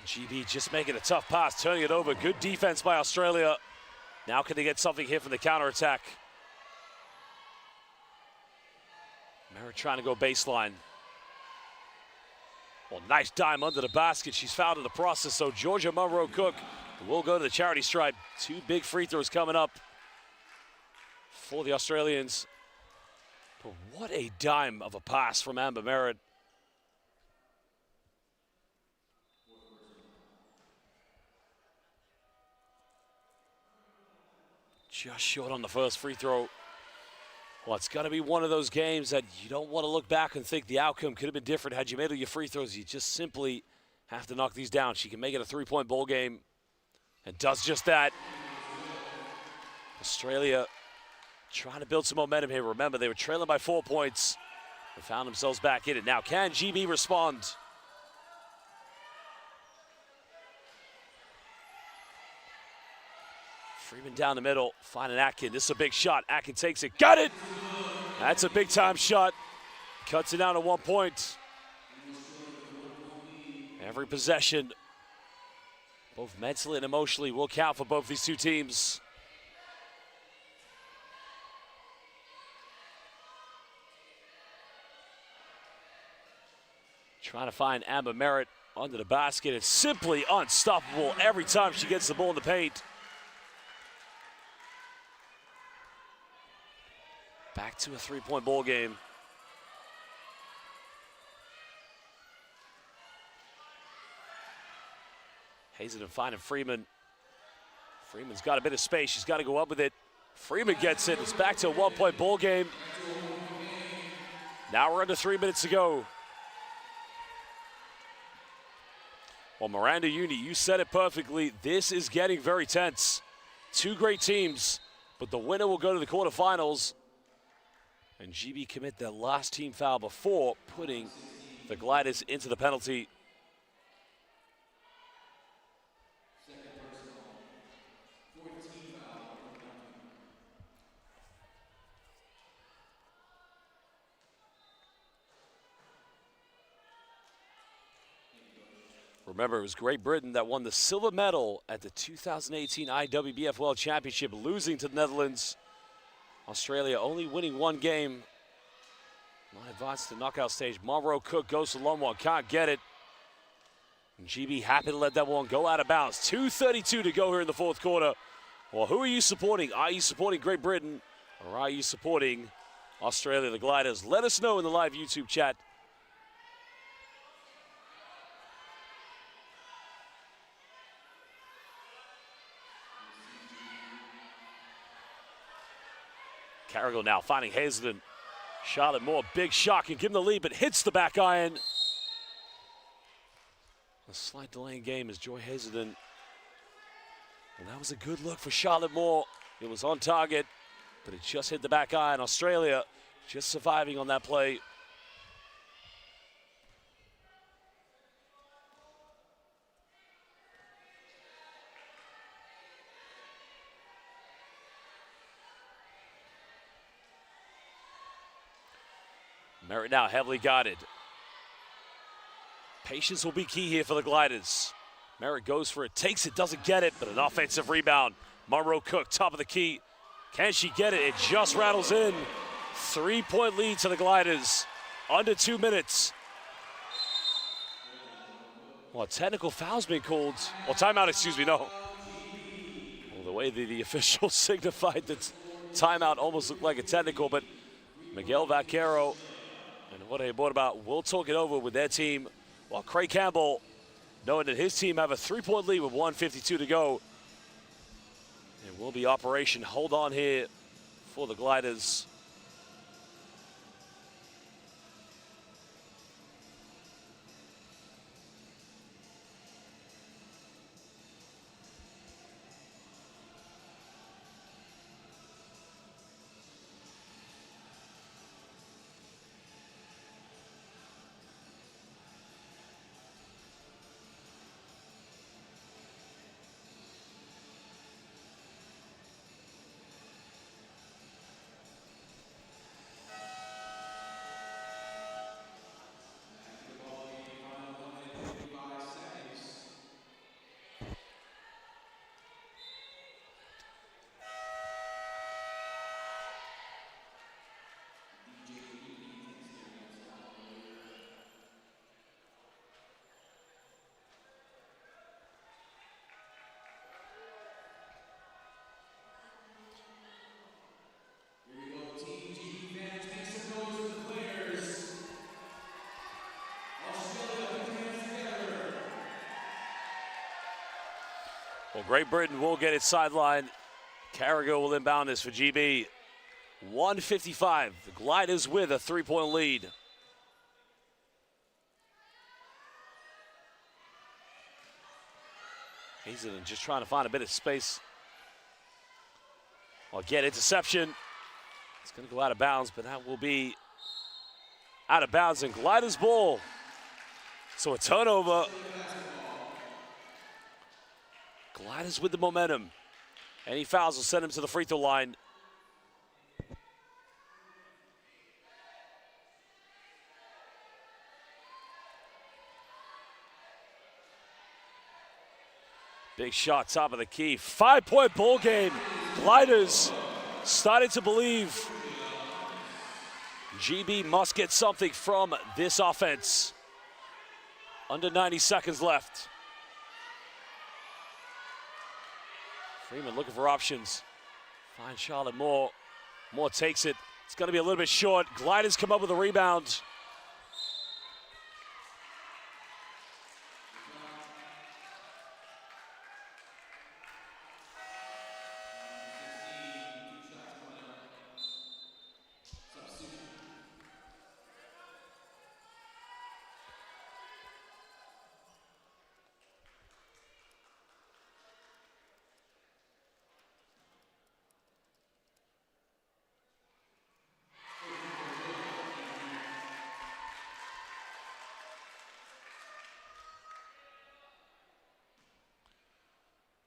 [SPEAKER 1] GB just making a tough pass, turning it over. Good defense by Australia. Now can they get something here from the counterattack? Merritt trying to go baseline. Well, nice dime under the basket. She's fouled in the process, so Georgia Monroe-Cook will go to the charity stripe. 2 big free throws coming up for the Australians. But what a dime of a pass from Amber Merritt. Just short on the first free throw. Well, it's got to be one of those games that you don't want to look back and think the outcome could have been different had you made all your free throws. You just simply have to knock these down. She can make it a 3-point ball game. and does just that. Australia trying to build some momentum here. Remember, they were trailing by 4 points. They found themselves back in it. Now, can GB respond? Freeman down the middle, finding Atkin. This is a big shot. Atkin takes it. Got it! That's a big-time shot. Cuts it down to 1 point. Every possession, both mentally and emotionally, will count for both these two teams. Trying to find Amber Merritt under the basket. It's simply unstoppable every time she gets the ball in the paint. Back to a three-point ball game. Hazelton finding Freeman. Freeman's got a bit of space. She's got to go up with it. Freeman gets it. It's back to a one-point ball game. Now we're under 3 minutes to go. Well, Miranda Uni, you said it perfectly. This is getting very tense. Two great teams, but the winner will go to the quarterfinals. And GB commit their last team foul before putting the Gliders into the penalty. Remember, it was Great Britain that won the silver medal at the 2018 IWBF World Championship, losing to the Netherlands. Australia only winning one game. Not advanced to the knockout stage. Monroe Cook goes to long one, can't get it. And GB happy to let that one go out of bounds. 2:32 to go here in the fourth quarter. Well, who are you supporting? Are you supporting Great Britain or are you supporting Australia, the Gliders? Let us know in the live YouTube chat. Carrigal now finding Hazelton. Charlotte Moore, big shot, can give him the lead, but hits the back iron. A slight delay in game as Joy Hazelton. And that was a good look for Charlotte Moore. It was on target, but it just hit the back iron. Australia just surviving on that play. Merritt now heavily guarded. Patience will be key here for the Gliders. Merritt goes for it, takes it, doesn't get it, but an offensive rebound. Monroe Cook, top of the key. Can she get it? It just rattles in. 3-point lead to the Gliders. Under 2 minutes. Well, a technical foul's been called. Well, timeout, excuse me, no. Well, the way the official signified that timeout almost looked like a technical, but Miguel Vaquero and what they brought about will talk it over with their team, while Craig Campbell, knowing that his team have a 3-point lead with 1:52 to go. It will be Operation Hold On here for the Gliders. Well, Great Britain will get its sideline. Carrigo will inbound this for GB. 1:55. The Gliders with a 3-point lead. Hazelton just trying to find a bit of space. Again, interception. It's going to go out of bounds, but that will be out of bounds and Gliders ball. So a turnover. Gliders with the momentum. Any fouls will send him to the free throw line. Big shot, top of the key. 5-point ball game. Gliders started to believe. GB must get something from this offense. Under 90 seconds left. Freeman looking for options. Finds Charlotte Moore. Moore takes it. It's going to be a little bit short. Gliders come up with a rebound.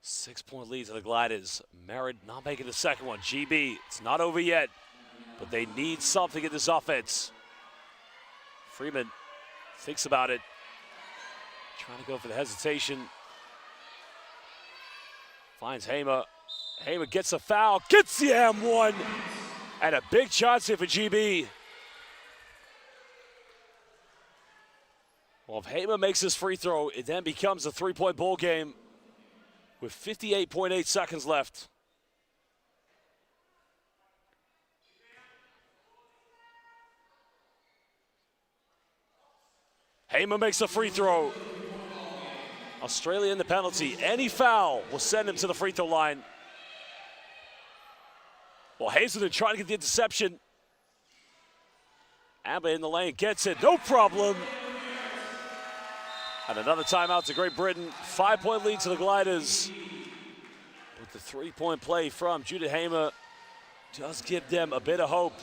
[SPEAKER 1] Six-point lead to the Gliders. Merritt not making the second one. GB, it's not over yet, but they need something in this offense. Freeman thinks about it. Trying to go for the hesitation. Finds Hamer. Hamer gets a foul, gets the M1, and a big chance here for GB. Well, if Hamer makes this free throw, it then becomes a three-point ball game with 58.8 seconds left. Hamer makes a free throw. Australia in the penalty. Any foul will send him to the free throw line. Well, Hazelton trying to get the interception. Amber in the lane gets it, no problem. And another timeout to Great Britain. 5-point lead to the Gliders. But the three-point play from Judith Hamer does give them a bit of hope.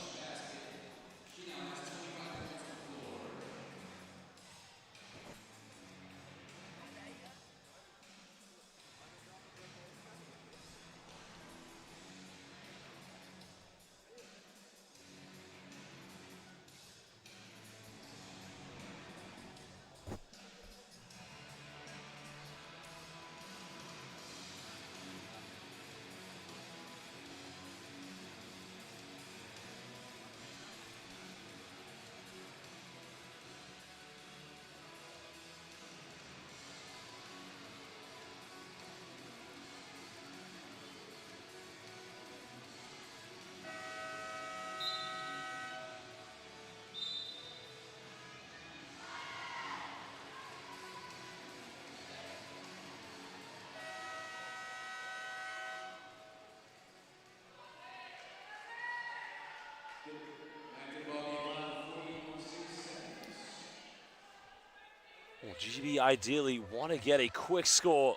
[SPEAKER 1] Well, GB ideally want to get a quick score.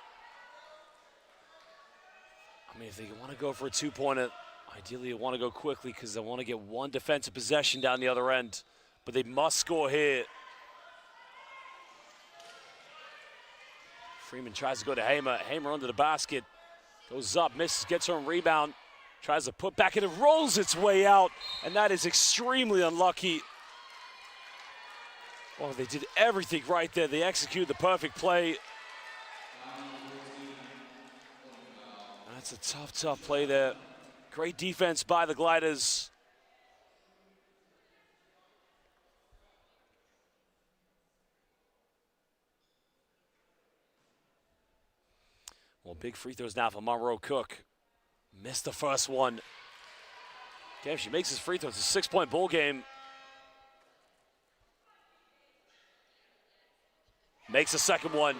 [SPEAKER 1] I mean, if they want to go for a two-pointer, ideally they want to go quickly because they want to get one defensive possession down the other end. But they must score here. Freeman tries to go to Hamer. Hamer under the basket. Goes up, misses, gets her own rebound. Tries to put back and it rolls its way out. And that is extremely unlucky. Oh, they did everything right there. They executed the perfect play. That's a tough play there. Great defense by the Gliders. Well, big free throws now for Monroe Cook. Missed the first one. Okay, if she makes this free throw, it's a 6-point ball game. Makes the second one.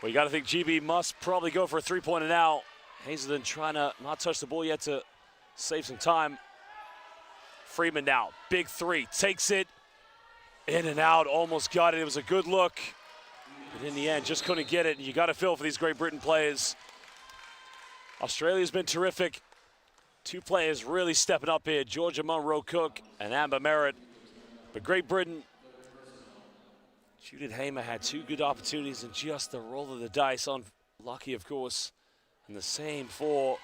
[SPEAKER 1] Well, you got to think GB must probably go for a three-pointer now. Hazelton trying to not touch the ball yet to save some time. Freeman now, big three, takes it in and out, almost got it. It was a good look. But in the end, just couldn't get it. And you got to feel for these Great Britain players. Australia's been terrific. Two players really stepping up here, Georgia Monroe-Cook and Amber Merritt. But Great Britain, Judith Hamer had two good opportunities and just the roll of the dice, unlucky of course. And the same for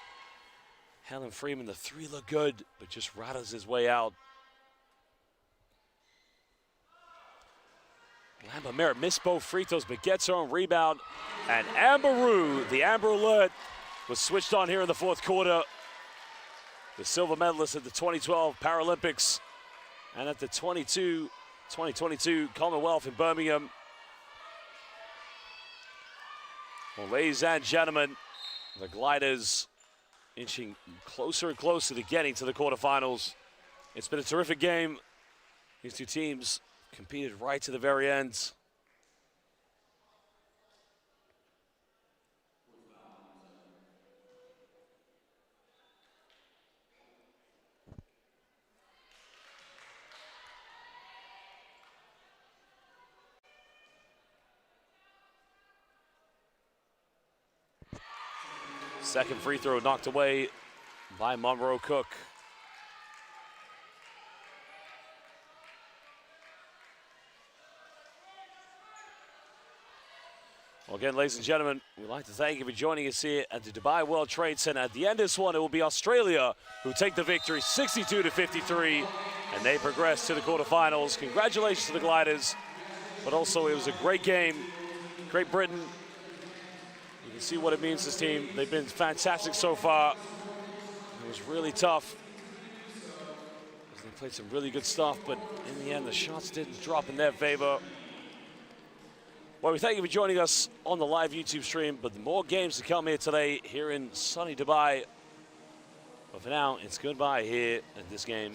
[SPEAKER 1] Helen Freeman. The three look good, but just rattles his way out. Amber Merritt missed both free throws, but gets her own rebound. And Amberoo, the Amber Alert, was switched on here in the fourth quarter. The silver medalist at the 2012 Paralympics and at the 2022 Commonwealth in Birmingham. Well, ladies and gentlemen, the Gliders inching closer and closer to getting to the quarterfinals. It's been a terrific game. These two teams competed right to the very end. Second free throw knocked away by Monroe-Cook. Well, again, ladies and gentlemen, we'd like to thank you for joining us here at the Dubai World Trade Center. At the end of this one, it will be Australia who take the victory 62-53, and they progress to the quarterfinals. Congratulations to the Gliders, but also it was a great game. Great Britain, you can see what it means to this team. They've been fantastic so far. It was really tough. They played some really good stuff, but in the end, the shots didn't drop in their favor. Well, we thank you for joining us on the live YouTube stream, but more games to come here today here in sunny Dubai. But for now, it's goodbye here at this game.